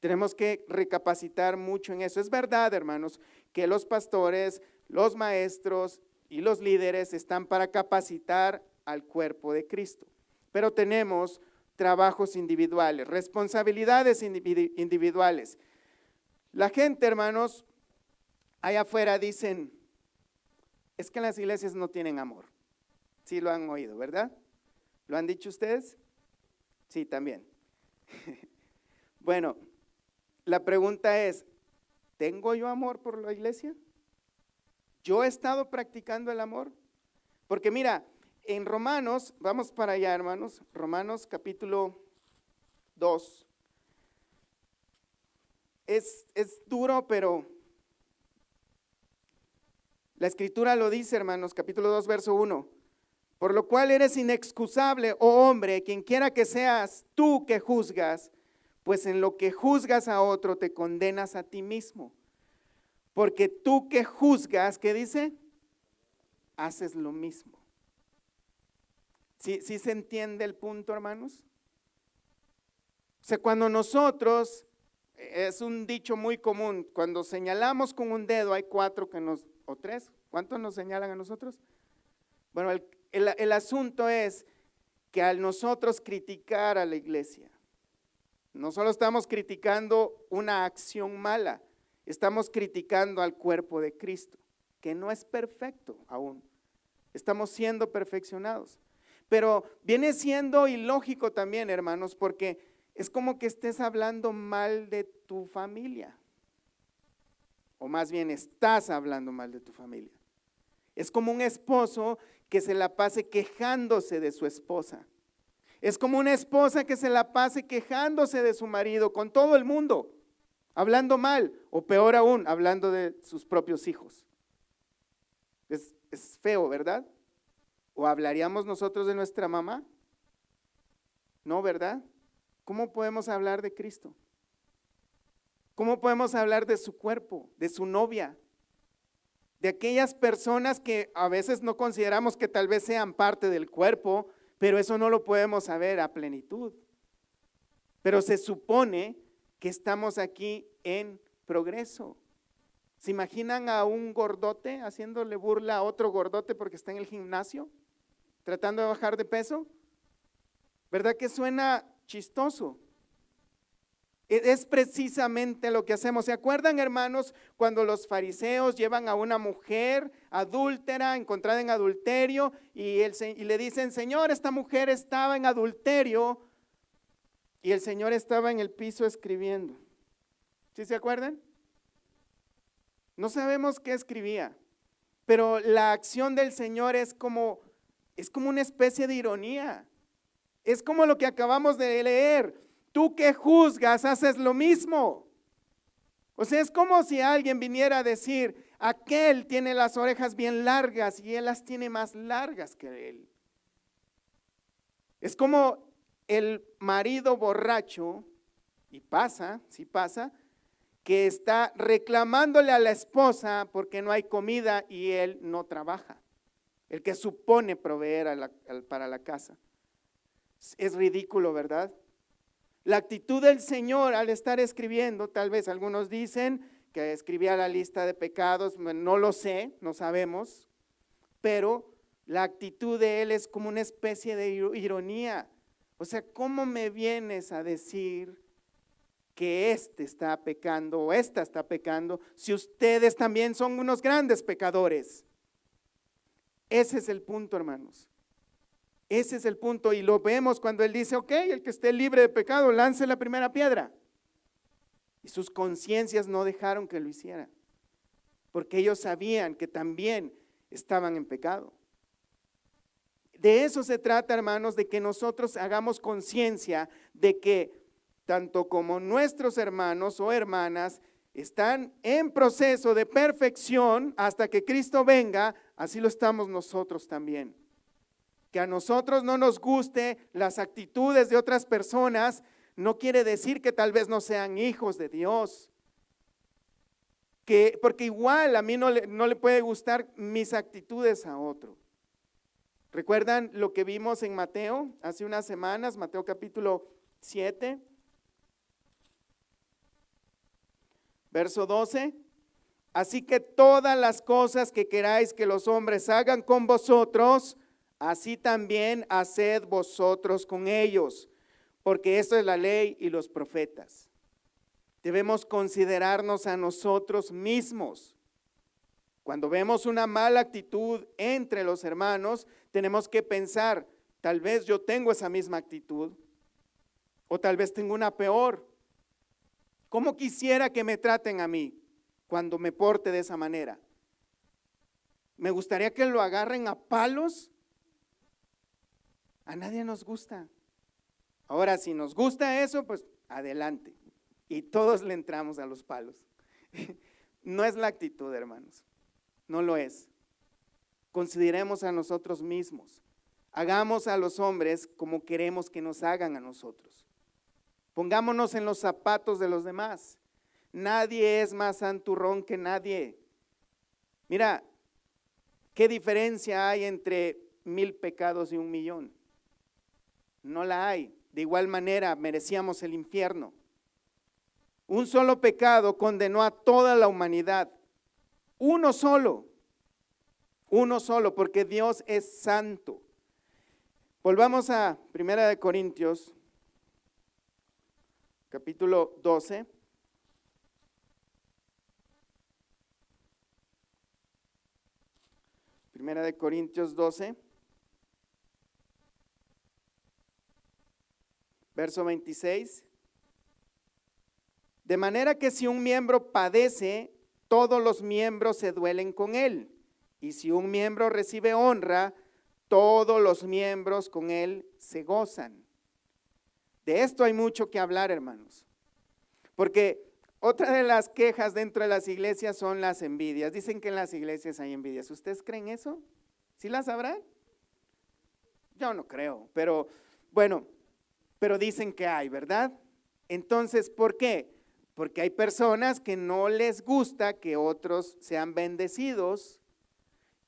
Tenemos que recapacitar mucho en eso. Es verdad, hermanos, que los pastores, los maestros y los líderes están para capacitar al cuerpo de Cristo. Pero tenemos trabajos individuales, responsabilidades individuales. La gente, hermanos, allá afuera dicen, es que las iglesias no tienen amor. Sí lo han oído, ¿verdad? ¿Lo han dicho ustedes? Sí, también. Bueno, la pregunta es, ¿tengo yo amor por la iglesia? ¿Yo he estado practicando el amor? Porque mira, en Romanos, vamos para allá, hermanos, Romanos capítulo 2. Es duro, pero la escritura lo dice, hermanos, capítulo 2, verso 1. Por lo cual eres inexcusable, oh hombre, quien quiera que seas tú que juzgas, pues en lo que juzgas a otro te condenas a ti mismo. Porque tú que juzgas, ¿qué dice? Haces lo mismo. ¿Sí se entiende el punto, hermanos? O sea, cuando nosotros, es un dicho muy común, cuando señalamos con un dedo, hay 4 o 3, ¿cuántos nos señalan a nosotros? Bueno, el asunto es que al nosotros criticar a la iglesia, no solo estamos criticando una acción mala, estamos criticando al cuerpo de Cristo, que no es perfecto aún, estamos siendo perfeccionados. Pero viene siendo ilógico también, hermanos, porque es como que estés hablando mal de tu familia, o más bien estás hablando mal de tu familia. Es como un esposo que se la pase quejándose de su esposa. Es como una esposa que se la pase quejándose de su marido con todo el mundo, hablando mal, o peor aún, hablando de sus propios hijos. Es feo, ¿verdad? ¿O hablaríamos nosotros de nuestra mamá? No, ¿verdad? ¿Cómo podemos hablar de Cristo? ¿Cómo podemos hablar de su cuerpo, de su novia? De aquellas personas que a veces no consideramos que tal vez sean parte del cuerpo, pero eso no lo podemos saber a plenitud. Pero se supone que estamos aquí en progreso. ¿Se imaginan a un gordote haciéndole burla a otro gordote porque está en el gimnasio, tratando de bajar de peso? ¿Verdad que suena chistoso? Es precisamente lo que hacemos. ¿Se acuerdan, hermanos, cuando los fariseos llevan a una mujer adúltera, encontrada en adulterio, y le dicen, Señor, esta mujer estaba en adulterio, y el Señor estaba en el piso escribiendo? ¿Sí se acuerdan? No sabemos qué escribía, pero la acción del Señor es como una especie de ironía. Es como lo que acabamos de leer. Tú que juzgas, haces lo mismo. O sea, es como si alguien viniera a decir, aquel tiene las orejas bien largas y él las tiene más largas que él. Es como el marido borracho, y pasa, sí pasa, que está reclamándole a la esposa porque no hay comida y él no trabaja. El que supone proveer para la casa. Es ridículo, ¿verdad? La actitud del Señor al estar escribiendo, tal vez algunos dicen que escribía la lista de pecados, no lo sé, no sabemos, pero la actitud de Él es como una especie de ironía. O sea, ¿cómo me vienes a decir que este está pecando o esta está pecando si ustedes también son unos grandes pecadores? Ese es el punto, hermanos. Ese es el punto, y lo vemos cuando Él dice, ok, el que esté libre de pecado, lance la primera piedra. Y sus conciencias no dejaron que lo hiciera, porque ellos sabían que también estaban en pecado. De eso se trata, hermanos, de que nosotros hagamos conciencia de que tanto como nuestros hermanos o hermanas están en proceso de perfección hasta que Cristo venga, así lo estamos nosotros también. Que a nosotros no nos guste las actitudes de otras personas, no quiere decir que tal vez no sean hijos de Dios. Porque igual a mí no le puede gustar mis actitudes a otro. ¿Recuerdan lo que vimos en Mateo hace unas semanas? Mateo capítulo 7, verso 12. Así que todas las cosas que queráis que los hombres hagan con vosotros, así también haced vosotros con ellos, porque esto es la ley y los profetas. Debemos considerarnos a nosotros mismos. Cuando vemos una mala actitud entre los hermanos, tenemos que pensar, tal vez yo tengo esa misma actitud, o tal vez tengo una peor. ¿Cómo quisiera que me traten a mí cuando me porte de esa manera? ¿Me gustaría que lo agarren a palos? A nadie nos gusta. Ahora, si nos gusta eso, pues adelante. Y todos le entramos a los palos. No es la actitud, hermanos. No lo es. Consideremos a nosotros mismos. Hagamos a los hombres como queremos que nos hagan a nosotros. Pongámonos en los zapatos de los demás. Nadie es más santurrón que nadie. Mira, ¿qué diferencia hay entre 1000 pecados y 1,000,000? No la hay. De igual manera merecíamos el infierno. Un solo pecado condenó a toda la humanidad. Uno solo, porque Dios es santo. Volvamos a 1 Corintios, capítulo 12. Primera de Corintios 12, verso 26. De manera que si un miembro padece, todos los miembros se duelen con él. Y si un miembro recibe honra, todos los miembros con él se gozan. De esto hay mucho que hablar, hermanos. Porque otra de las quejas dentro de las iglesias son las envidias. Dicen que en las iglesias hay envidias. ¿Ustedes creen eso? ¿Sí las habrá? Yo no creo, pero bueno, pero dicen que hay, ¿verdad? Entonces, ¿por qué? Porque hay personas que no les gusta que otros sean bendecidos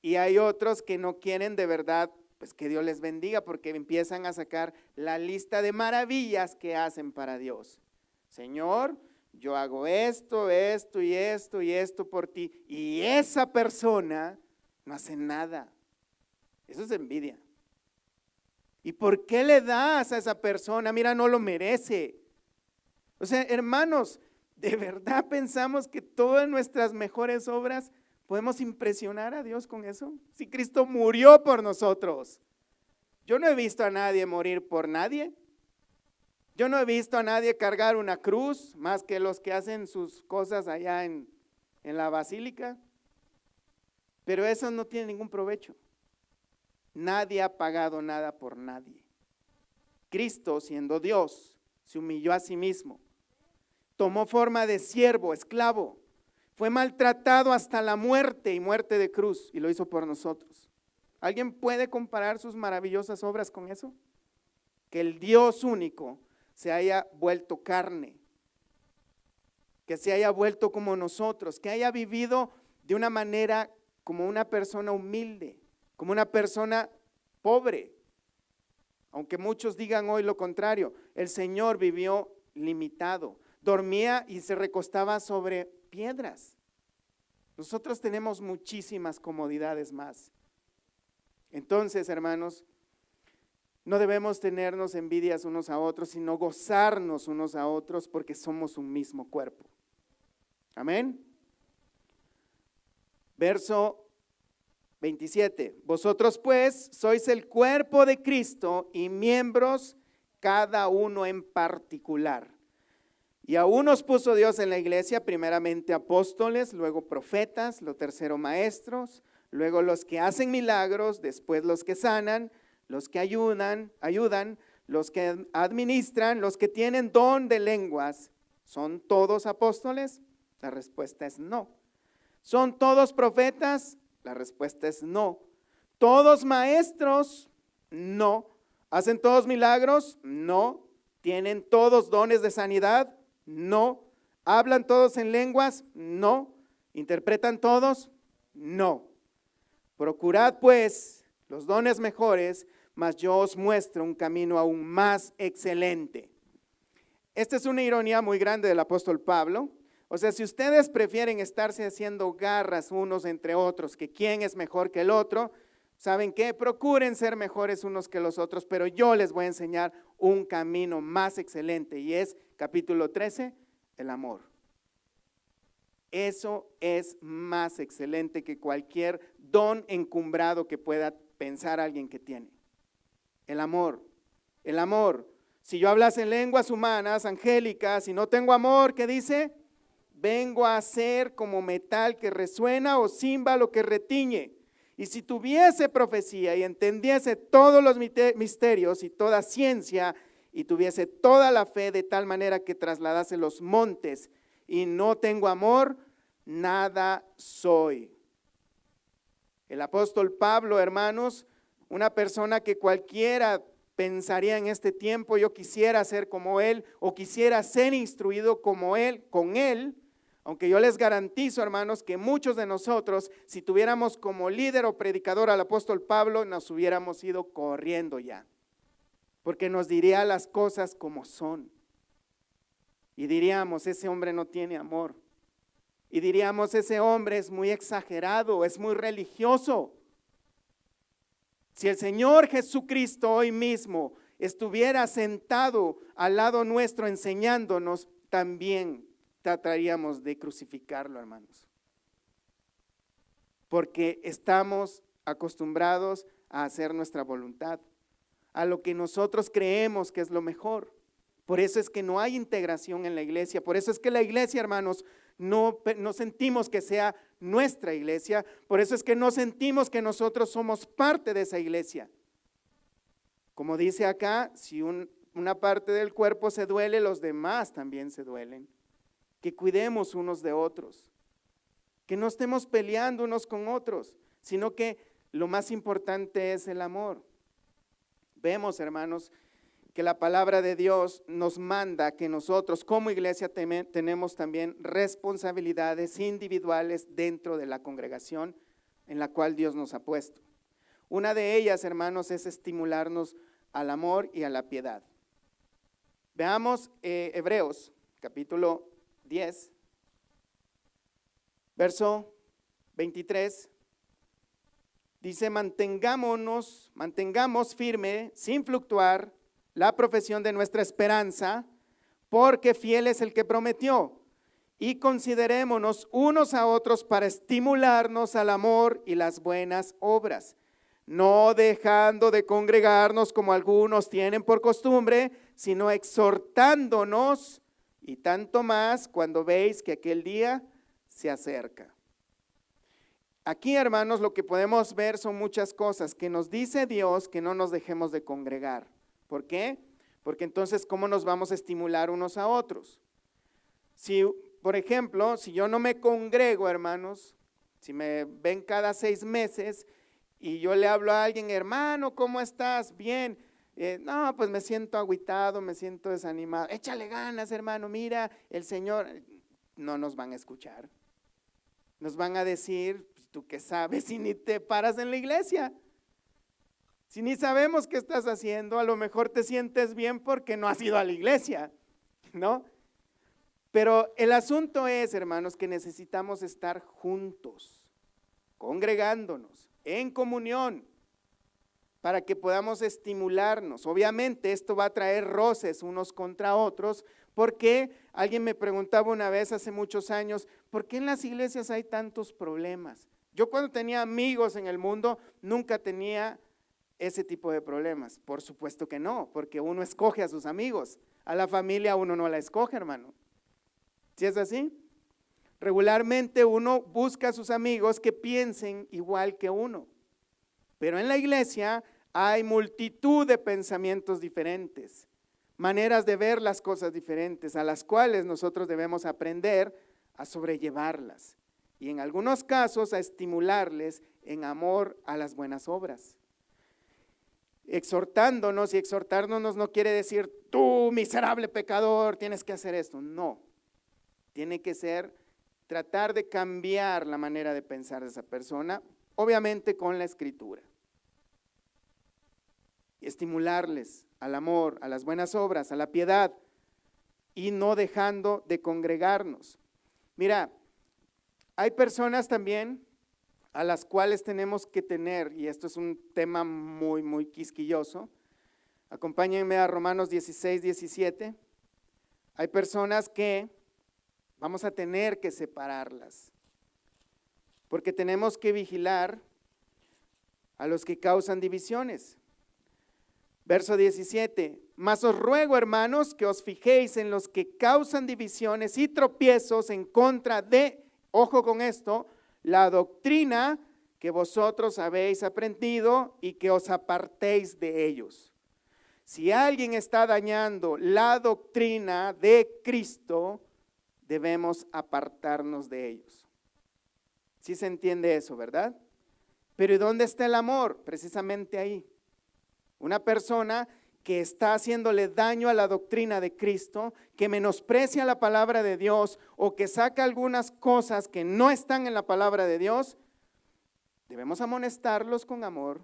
y hay otros que no quieren de verdad, pues que Dios les bendiga, porque empiezan a sacar la lista de maravillas que hacen para Dios. Señor, yo hago esto, esto y esto y esto por ti, y esa persona no hace nada. Eso es envidia. ¿Y por qué le das a esa persona? Mira, no lo merece. O sea, hermanos, ¿de verdad pensamos que todas nuestras mejores obras podemos impresionar a Dios con eso? Si Cristo murió por nosotros. Yo no he visto a nadie morir por nadie. Yo no he visto a nadie cargar una cruz, más que los que hacen sus cosas allá en la basílica. Pero eso no tiene ningún provecho. Nadie ha pagado nada por nadie. Cristo, siendo Dios, se humilló a sí mismo. Tomó forma de siervo, esclavo. Fue maltratado hasta la muerte y muerte de cruz, y lo hizo por nosotros. ¿Alguien puede comparar sus maravillosas obras con eso? Que el Dios único se haya vuelto carne, que se haya vuelto como nosotros, que haya vivido de una manera como una persona humilde, como una persona pobre. Aunque muchos digan hoy lo contrario, el Señor vivió limitado. Dormía y se recostaba sobre piedras. Nosotros tenemos muchísimas comodidades más. Entonces, hermanos, no debemos tenernos envidias unos a otros, sino gozarnos unos a otros porque somos un mismo cuerpo. Amén. Verso 27. Vosotros pues sois el cuerpo de Cristo y miembros cada uno en particular. Y a unos puso Dios en la iglesia, primeramente apóstoles, luego profetas, lo tercero maestros, luego los que hacen milagros, después los que sanan, los que ayudan, los que administran, los que tienen don de lenguas. ¿Son todos apóstoles? La respuesta es no. ¿Son todos profetas? La respuesta es no. ¿Todos maestros? No. ¿Hacen todos milagros? No. ¿Tienen todos dones de sanidad? No. ¿Hablan todos en lenguas? No. ¿Interpretan todos? No. Procurad pues los dones mejores, mas yo os muestro un camino aún más excelente. Esta es una ironía muy grande del apóstol Pablo. O sea, si ustedes prefieren estarse haciendo garras unos entre otros, que quién es mejor que el otro, ¿saben qué? Procuren ser mejores unos que los otros, pero yo les voy a enseñar un camino más excelente y es capítulo 13, el amor. Eso es más excelente que cualquier don encumbrado que pueda pensar alguien que tiene. El amor, el amor. Si yo hablase en lenguas humanas, angélicas, y no tengo amor, ¿qué dice? Vengo a ser como metal que resuena o címbalo que retiñe. Y si tuviese profecía y entendiese todos los misterios y toda ciencia y tuviese toda la fe de tal manera que trasladase los montes y no tengo amor, nada soy. El apóstol Pablo, hermanos, una persona que cualquiera pensaría en este tiempo, yo quisiera ser como él o quisiera ser instruido como él, con él, aunque yo les garantizo, hermanos, que muchos de nosotros, si tuviéramos como líder o predicador al apóstol Pablo, nos hubiéramos ido corriendo ya, porque nos diría las cosas como son. Y diríamos, ese hombre no tiene amor. Y diríamos, ese hombre es muy exagerado, es muy religioso. Si el Señor Jesucristo hoy mismo estuviera sentado al lado nuestro enseñándonos, también trataríamos de crucificarlo, hermanos. Porque estamos acostumbrados a hacer nuestra voluntad, a lo que nosotros creemos que es lo mejor. Por eso es que no hay integración en la iglesia, por eso es que la iglesia, hermanos, no sentimos que sea nuestra iglesia, por eso es que no sentimos que nosotros somos parte de esa iglesia. Como dice acá, si una parte del cuerpo se duele, los demás también se duelen. Que cuidemos unos de otros, que no estemos peleando unos con otros, sino que lo más importante es el amor. Vemos, hermanos, que la palabra de Dios nos manda que nosotros como iglesia tenemos también responsabilidades individuales dentro de la congregación en la cual Dios nos ha puesto. Una de ellas, hermanos, es estimularnos al amor y a la piedad. Veamos Hebreos, capítulo 10, verso 23. Dice, mantengamos firme, sin fluctuar, la profesión de nuestra esperanza, porque fiel es el que prometió. Y considerémonos unos a otros para estimularnos al amor y las buenas obras, no dejando de congregarnos como algunos tienen por costumbre, sino exhortándonos, y tanto más cuando veis que aquel día se acerca. Aquí, hermanos, lo que podemos ver son muchas cosas que nos dice Dios que no nos dejemos de congregar. ¿Por qué? Porque entonces, ¿cómo nos vamos a estimular unos a otros? Si, por ejemplo, si yo no me congrego, hermanos, si me ven cada 6 meses y yo le hablo a alguien, hermano, ¿cómo estás? Bien. No, pues me siento agüitado, me siento desanimado. Échale ganas, hermano, mira, el Señor. No nos van a escuchar. Nos van a decir, pues, ¿tú qué sabes si ni te paras en la iglesia? Si ni sabemos qué estás haciendo, a lo mejor te sientes bien porque no has ido a la iglesia, ¿no? Pero el asunto es, hermanos, que necesitamos estar juntos, congregándonos, en comunión, para que podamos estimularnos. Obviamente esto va a traer roces unos contra otros, porque alguien me preguntaba una vez hace muchos años, ¿por qué en las iglesias hay tantos problemas? Yo cuando tenía amigos en el mundo, nunca tenía ese tipo de problemas. Por supuesto que no, porque uno escoge a sus amigos. A la familia uno no la escoge, hermano. ¿Sí es así? Regularmente uno busca a sus amigos que piensen igual que uno. Pero en la iglesia hay multitud de pensamientos diferentes, maneras de ver las cosas diferentes, a las cuales nosotros debemos aprender a sobrellevarlas. Y en algunos casos a estimularles en amor a las buenas obras. exhortándonos, y exhortándonos no quiere decir tú miserable pecador tienes que hacer esto, no, tiene que ser tratar de cambiar la manera de pensar de esa persona, obviamente con la escritura, y estimularles al amor, a las buenas obras, a la piedad, y no dejando de congregarnos. Mira, hay personas también a las cuales tenemos que tener, y esto es un tema muy quisquilloso, acompáñenme a Romanos 16, 17, hay personas que vamos a tener que separarlas, porque tenemos que vigilar a los que causan divisiones. Verso 17, mas os ruego, hermanos, que os fijéis en los que causan divisiones y tropiezos en contra de, ojo con esto, la doctrina que vosotros habéis aprendido y que os apartéis de ellos. Si alguien está dañando la doctrina de Cristo, debemos apartarnos de ellos. ¿Sí se entiende eso, verdad? Pero ¿y dónde está el amor? Precisamente ahí. Una persona que está haciéndole daño a la doctrina de Cristo, que menosprecia la palabra de Dios o que saca algunas cosas que no están en la palabra de Dios, debemos amonestarlos con amor.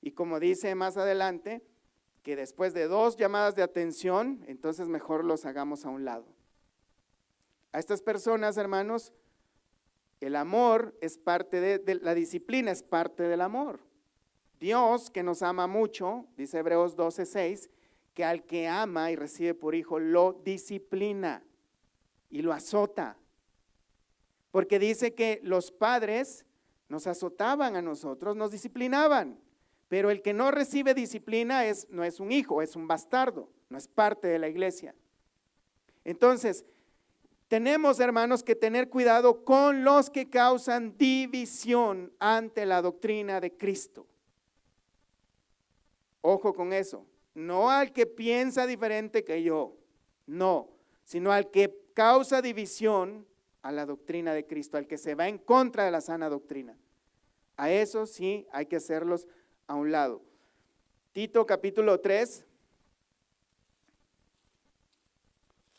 Y como dice más adelante, que después de 2 llamadas de atención, entonces mejor los hagamos a un lado. A estas personas, hermanos, el amor es parte de la disciplina, es parte del amor. Dios, que nos ama mucho, dice Hebreos 12:6, que al que ama y recibe por hijo lo disciplina y lo azota. Porque dice que los padres nos azotaban a nosotros, nos disciplinaban, pero el que no recibe disciplina no es un hijo, es un bastardo, no es parte de la iglesia. Entonces, tenemos, hermanos, que tener cuidado con los que causan división ante la doctrina de Cristo. Ojo con eso, no al que piensa diferente que yo, no, sino al que causa división a la doctrina de Cristo, al que se va en contra de la sana doctrina. A eso sí hay que hacerlos a un lado. Tito capítulo 3.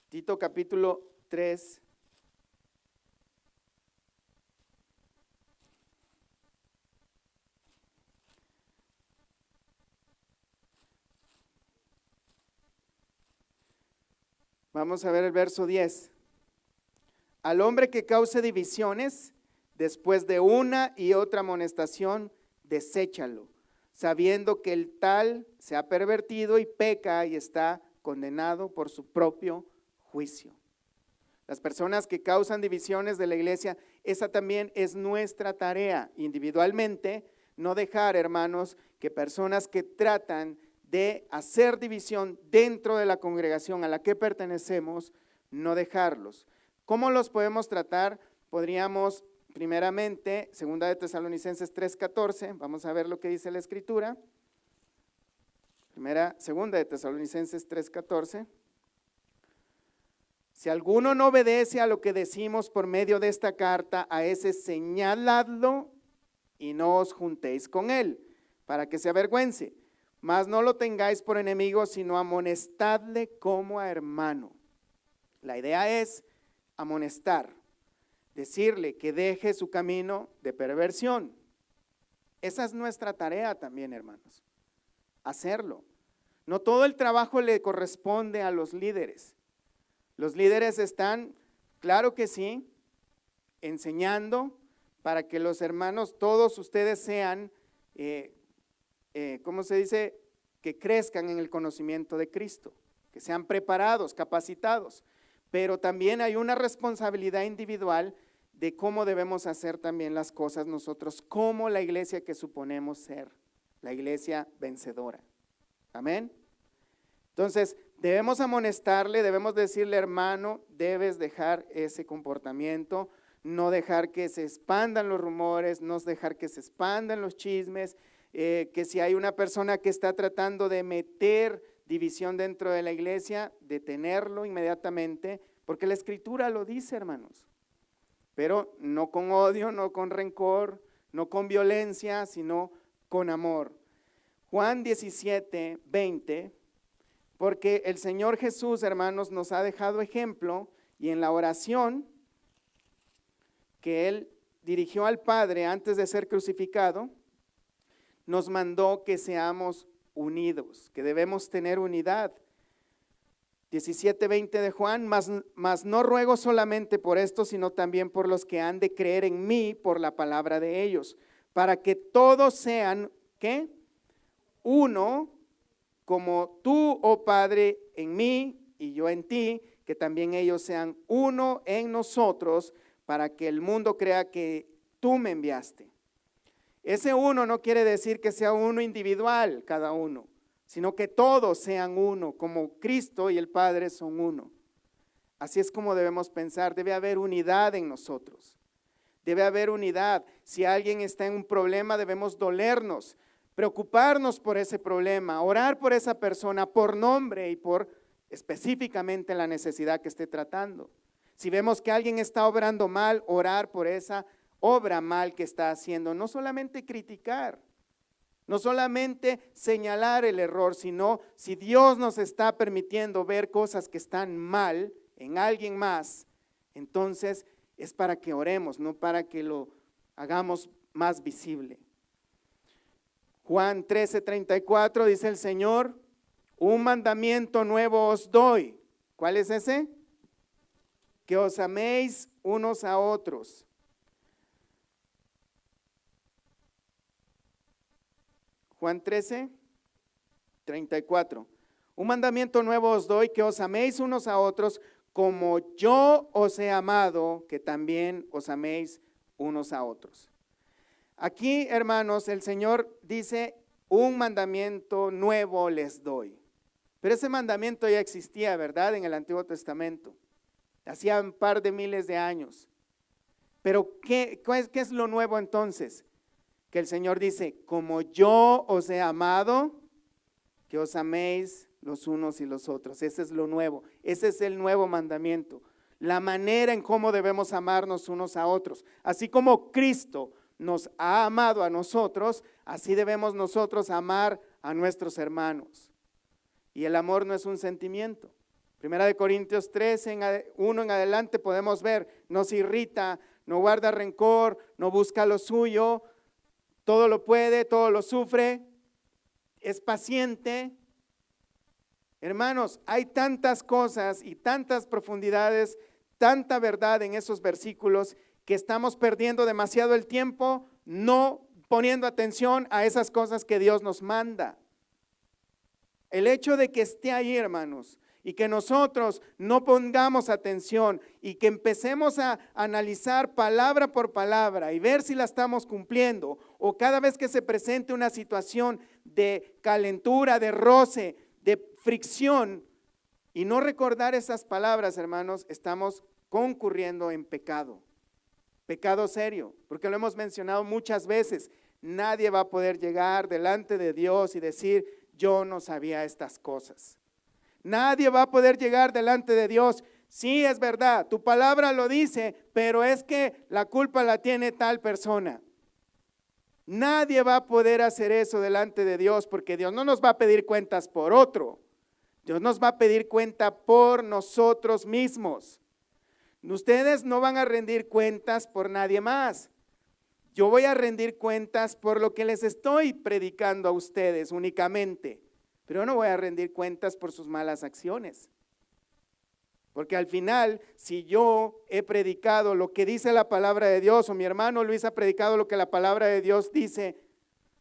Tito capítulo 3. Vamos a ver el verso 10. Al hombre que cause divisiones, después de una y otra amonestación, deséchalo, sabiendo que el tal se ha pervertido y peca y está condenado por su propio juicio. Las personas que causan divisiones de la iglesia, esa también es nuestra tarea individualmente, no dejar, hermanos, que personas que tratan de hacer división dentro de la congregación a la que pertenecemos, no dejarlos. ¿Cómo los podemos tratar? Podríamos, primeramente, 2 de Tesalonicenses 3:14, vamos a ver lo que dice la Escritura. 2 de Tesalonicenses 3:14. Si alguno no obedece a lo que decimos por medio de esta carta, a ese señaladlo y no os juntéis con él, para que se avergüence. Mas no lo tengáis por enemigo, sino amonestadle como a hermano. La idea es amonestar, decirle que deje su camino de perversión. Esa es nuestra tarea también, hermanos, hacerlo. No todo el trabajo le corresponde a los líderes. Los líderes están, claro que sí, enseñando para que los hermanos, todos ustedes sean, ¿cómo se dice? Que crezcan en el conocimiento de Cristo, que sean preparados, capacitados. Pero también hay una responsabilidad individual de cómo debemos hacer también las cosas nosotros, como la iglesia que suponemos ser, la iglesia vencedora. Amén. Entonces, debemos amonestarle, debemos decirle, hermano, debes dejar ese comportamiento, no dejar que se expandan los rumores, no dejar que se expandan los chismes, que si hay una persona que está tratando de meter división dentro de la iglesia, detenerlo inmediatamente, porque la Escritura lo dice, hermanos, pero no con odio, no con rencor, no con violencia, sino con amor. Juan 17, 20, porque el Señor Jesús, hermanos, nos ha dejado ejemplo y en la oración que Él dirigió al Padre antes de ser crucificado, nos mandó que seamos unidos, que debemos tener unidad. 17:20 de Juan, mas no ruego solamente por esto, sino también por los que han de creer en mí por la palabra de ellos, para que todos sean, ¿qué? Uno, como tú, oh Padre, en mí y yo en ti, que también ellos sean uno en nosotros, para que el mundo crea que tú me enviaste. Ese uno no quiere decir que sea uno individual cada uno, sino que todos sean uno, como Cristo y el Padre son uno. Así es como debemos pensar, debe haber unidad en nosotros, debe haber unidad. Si alguien está en un problema, debemos dolernos, preocuparnos por ese problema, orar por esa persona por nombre y por específicamente la necesidad que esté tratando. Si vemos que alguien está obrando mal, orar por esa obra mal que está haciendo, no solamente criticar, no solamente señalar el error, sino si Dios nos está permitiendo ver cosas que están mal en alguien más, entonces es para que oremos, no para que lo hagamos más visible. Juan 13:34 dice el Señor, un mandamiento nuevo os doy. ¿Cuál es ese? Que os améis unos a otros. Juan 13:34. Un mandamiento nuevo os doy, que os améis unos a otros, como yo os he amado, que también os améis unos a otros. Aquí, hermanos, el Señor dice, un mandamiento nuevo les doy. Pero ese mandamiento ya existía, ¿verdad? En el Antiguo Testamento. Hacía un par de miles de años. Pero ¿qué es lo nuevo entonces? Que el Señor dice, como yo os he amado, que os améis los unos y los otros. Ese es lo nuevo, ese es el nuevo mandamiento. La manera en cómo debemos amarnos unos a otros. Así como Cristo nos ha amado a nosotros, así debemos nosotros amar a nuestros hermanos. Y el amor no es un sentimiento. Primera de Corintios 3:1 en adelante podemos ver, no se irrita, no guarda rencor, no busca lo suyo, todo lo puede, todo lo sufre, es paciente. Hermanos, hay tantas cosas y tantas profundidades, tanta verdad en esos versículos que estamos perdiendo demasiado el tiempo no poniendo atención a esas cosas que Dios nos manda. El hecho de que esté ahí, hermanos, y que nosotros no pongamos atención y que empecemos a analizar palabra por palabra y ver si la estamos cumpliendo, o cada vez que se presente una situación de calentura, de roce, de fricción, y no recordar esas palabras, hermanos, estamos concurriendo en pecado. Pecado serio, porque lo hemos mencionado muchas veces. Nadie va a poder llegar delante de Dios y decir, yo no sabía estas cosas. Nadie va a poder llegar delante de Dios. Sí, es verdad, tu palabra lo dice, pero es que la culpa la tiene tal persona. Nadie va a poder hacer eso delante de Dios, porque Dios no nos va a pedir cuentas por otro. Dios nos va a pedir cuenta por nosotros mismos. Ustedes no van a rendir cuentas por nadie más. Yo voy a rendir cuentas por lo que les estoy predicando a ustedes únicamente, pero no voy a rendir cuentas por sus malas acciones. Porque al final, si yo he predicado lo que dice la palabra de Dios, o mi hermano Luis ha predicado lo que la palabra de Dios dice,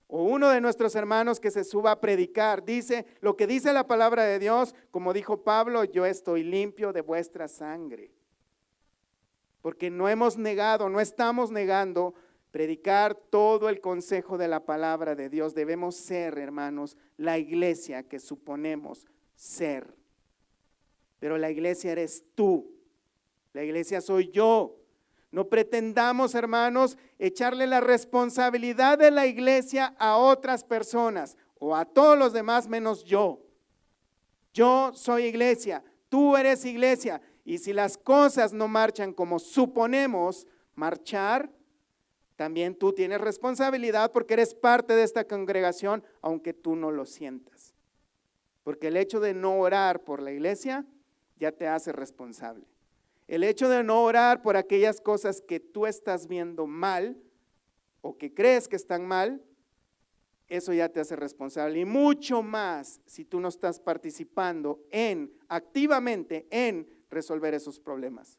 o uno de nuestros hermanos que se suba a predicar dice lo que dice la palabra de Dios, como dijo Pablo, yo estoy limpio de vuestra sangre. Porque no hemos negado, no estamos negando predicar todo el consejo de la palabra de Dios. Debemos ser, hermanos, la iglesia que suponemos ser. Pero la iglesia eres tú, la iglesia soy yo. No pretendamos, hermanos, echarle la responsabilidad de la iglesia a otras personas o a todos los demás menos yo. Yo soy iglesia, tú eres iglesia. Y si las cosas no marchan como suponemos marchar, También tú tienes responsabilidad porque eres parte de esta congregación, aunque tú no lo sientas. Porque el hecho de no orar por la iglesia ya te hace responsable. El hecho de no orar por aquellas cosas que tú estás viendo mal o que crees que están mal, eso ya te hace responsable. Y mucho más si tú no estás participando activamente en resolver esos problemas.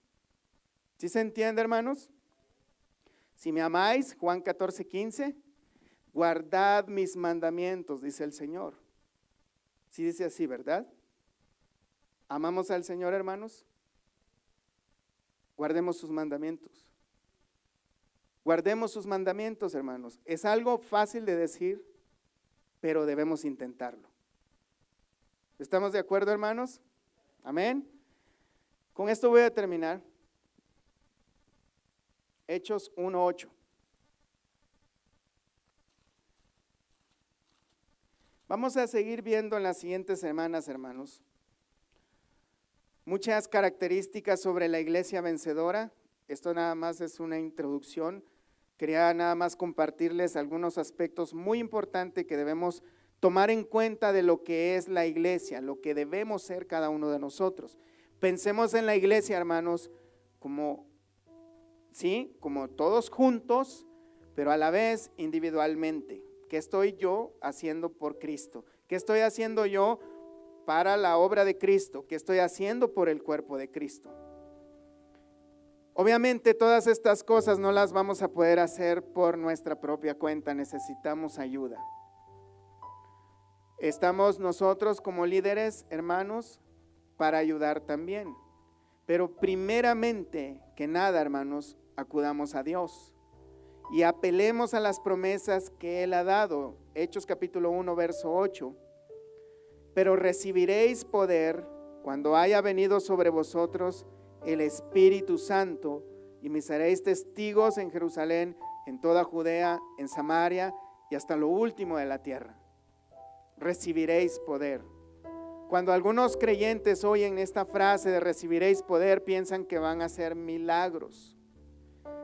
¿Sí se entiende, hermanos? Si me amáis, Juan 14:15, guardad mis mandamientos, dice el Señor. Sí dice así, ¿verdad? ¿Amamos al Señor, hermanos? Guardemos sus mandamientos. Guardemos sus mandamientos, hermanos. Es algo fácil de decir, pero debemos intentarlo. ¿Estamos de acuerdo, hermanos? Amén. Con esto voy a terminar. Hechos 1:8. Vamos a seguir viendo en las siguientes semanas, hermanos, muchas características sobre la iglesia vencedora. Esto nada más es una introducción. Quería nada más compartirles algunos aspectos muy importantes que debemos tomar en cuenta de lo que es la iglesia, lo que debemos ser cada uno de nosotros. Pensemos en la iglesia, hermanos, como todos juntos, pero a la vez individualmente. ¿Qué estoy yo haciendo por Cristo? ¿Qué estoy haciendo yo para la obra de Cristo? ¿Qué estoy haciendo por el cuerpo de Cristo? Obviamente todas estas cosas no las vamos a poder hacer por nuestra propia cuenta, necesitamos ayuda. Estamos nosotros como líderes, hermanos, para ayudar también. Pero primeramente que nada, hermanos, acudamos a Dios y apelemos a las promesas que Él ha dado. Hechos capítulo 1, verso 8. Pero recibiréis poder cuando haya venido sobre vosotros el Espíritu Santo y me seréis testigos en Jerusalén, en toda Judea, en Samaria y hasta lo último de la tierra. Recibiréis poder. Cuando algunos creyentes oyen esta frase de recibiréis poder, piensan que van a hacer milagros.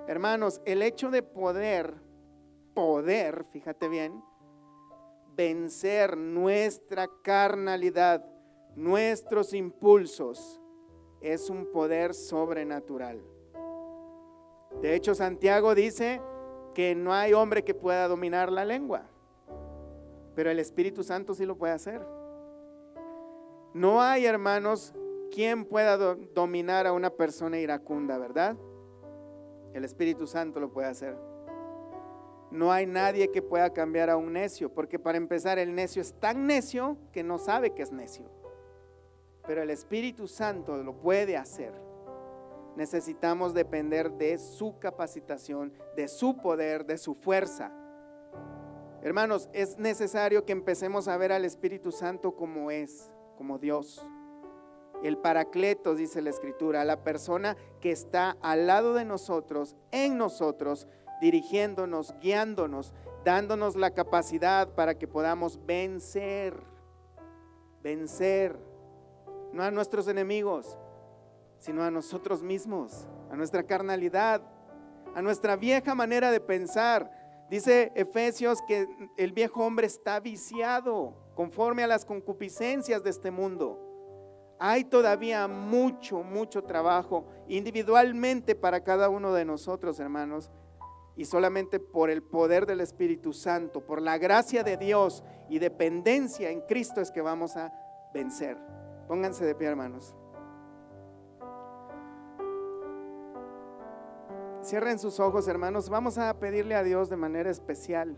Hermanos, el hecho de poder, fíjate bien, vencer nuestra carnalidad, nuestros impulsos, es un poder sobrenatural. De hecho, Santiago dice que no hay hombre que pueda dominar la lengua, pero el Espíritu Santo sí lo puede hacer. No hay, hermanos, quien pueda dominar a una persona iracunda, ¿verdad? El Espíritu Santo lo puede hacer. No hay nadie que pueda cambiar a un necio, porque para empezar el necio es tan necio que no sabe que es necio. Pero el Espíritu Santo lo puede hacer. Necesitamos depender de su capacitación, de su poder, de su fuerza. Hermanos, es necesario que empecemos a ver al Espíritu Santo como es, como Dios. El Paracletos, dice la Escritura, la persona que está al lado de nosotros, en nosotros, dirigiéndonos, guiándonos, dándonos la capacidad para que podamos vencer, no a nuestros enemigos, sino a nosotros mismos, a nuestra carnalidad, a nuestra vieja manera de pensar. Dice Efesios que el viejo hombre está viciado conforme a las concupiscencias de este mundo. Hay todavía mucho trabajo individualmente para cada uno de nosotros, hermanos, y solamente por el poder del Espíritu Santo, por la gracia de Dios y dependencia en Cristo es que vamos a vencer. Pónganse de pie, hermanos. Cierren sus ojos, hermanos. Vamos a pedirle a Dios de manera especial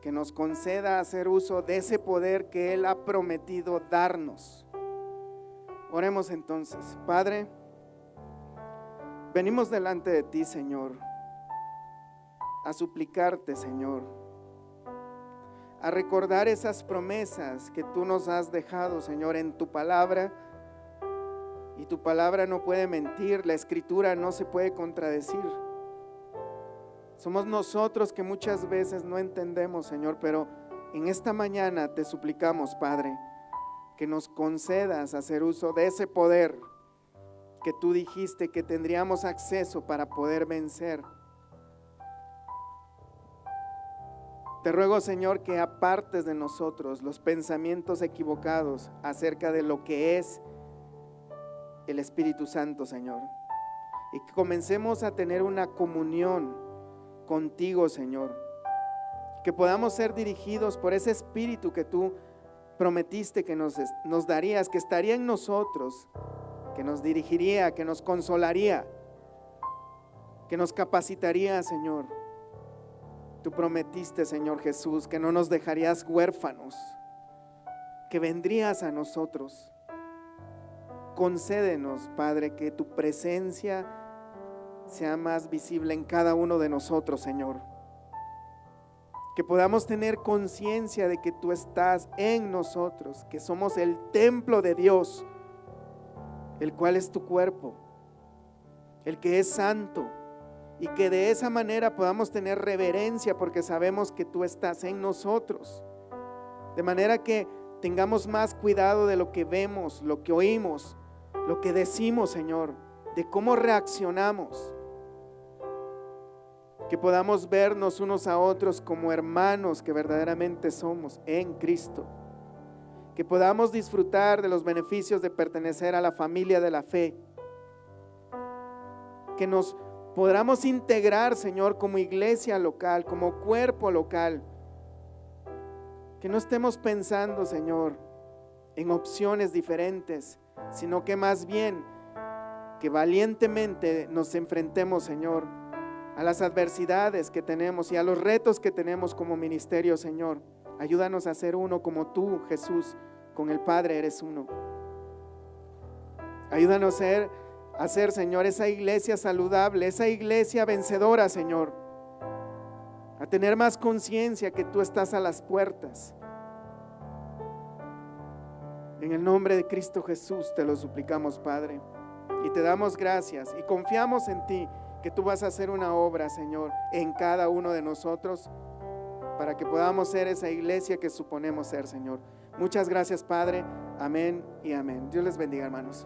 que nos conceda hacer uso de ese poder que Él ha prometido darnos. Oremos entonces. Padre, venimos delante de ti, Señor, a suplicarte, Señor, a recordar esas promesas que tú nos has dejado, Señor, en tu palabra. Y tu palabra no puede mentir, la Escritura no se puede contradecir. Somos nosotros que muchas veces no entendemos, Señor, pero en esta mañana te suplicamos, Padre, que nos concedas hacer uso de ese poder que tú dijiste que tendríamos acceso para poder vencer. Te ruego, Señor, que apartes de nosotros los pensamientos equivocados acerca de lo que es el Espíritu Santo, Señor. Y que comencemos a tener una comunión contigo, Señor. Que podamos ser dirigidos por ese Espíritu que tú prometiste que nos darías, que estaría en nosotros, que nos dirigiría, que nos consolaría, que nos capacitaría, Señor. Tú prometiste, Señor Jesús, que no nos dejarías huérfanos, que vendrías a nosotros. Concédenos, Padre, que tu presencia sea más visible en cada uno de nosotros, Señor. Que podamos tener conciencia de que tú estás en nosotros, que somos el templo de Dios, el cual es tu cuerpo, el que es santo. Y que de esa manera podamos tener reverencia porque sabemos que tú estás en nosotros. De manera que tengamos más cuidado de lo que vemos, lo que oímos, lo que decimos, Señor, de cómo reaccionamos. Que podamos vernos unos a otros como hermanos que verdaderamente somos en Cristo. Que podamos disfrutar de los beneficios de pertenecer a la familia de la fe. Que nos podamos integrar, Señor, como iglesia local, como cuerpo local. Que no estemos pensando, Señor, en opciones diferentes, sino que más bien que valientemente nos enfrentemos, Señor, a las adversidades que tenemos y a los retos que tenemos como ministerio, Señor. Ayúdanos a ser uno como tú, Jesús, con el Padre eres uno. Ayúdanos a ser, Señor, esa iglesia saludable, esa iglesia vencedora, Señor. A tener más conciencia que tú estás a las puertas. En el nombre de Cristo Jesús te lo suplicamos, Padre. Y te damos gracias y confiamos en ti, que tú vas a hacer una obra, Señor, en cada uno de nosotros, para que podamos ser esa iglesia que suponemos ser, Señor. Muchas gracias, Padre. Amén y amén. Dios les bendiga, hermanos.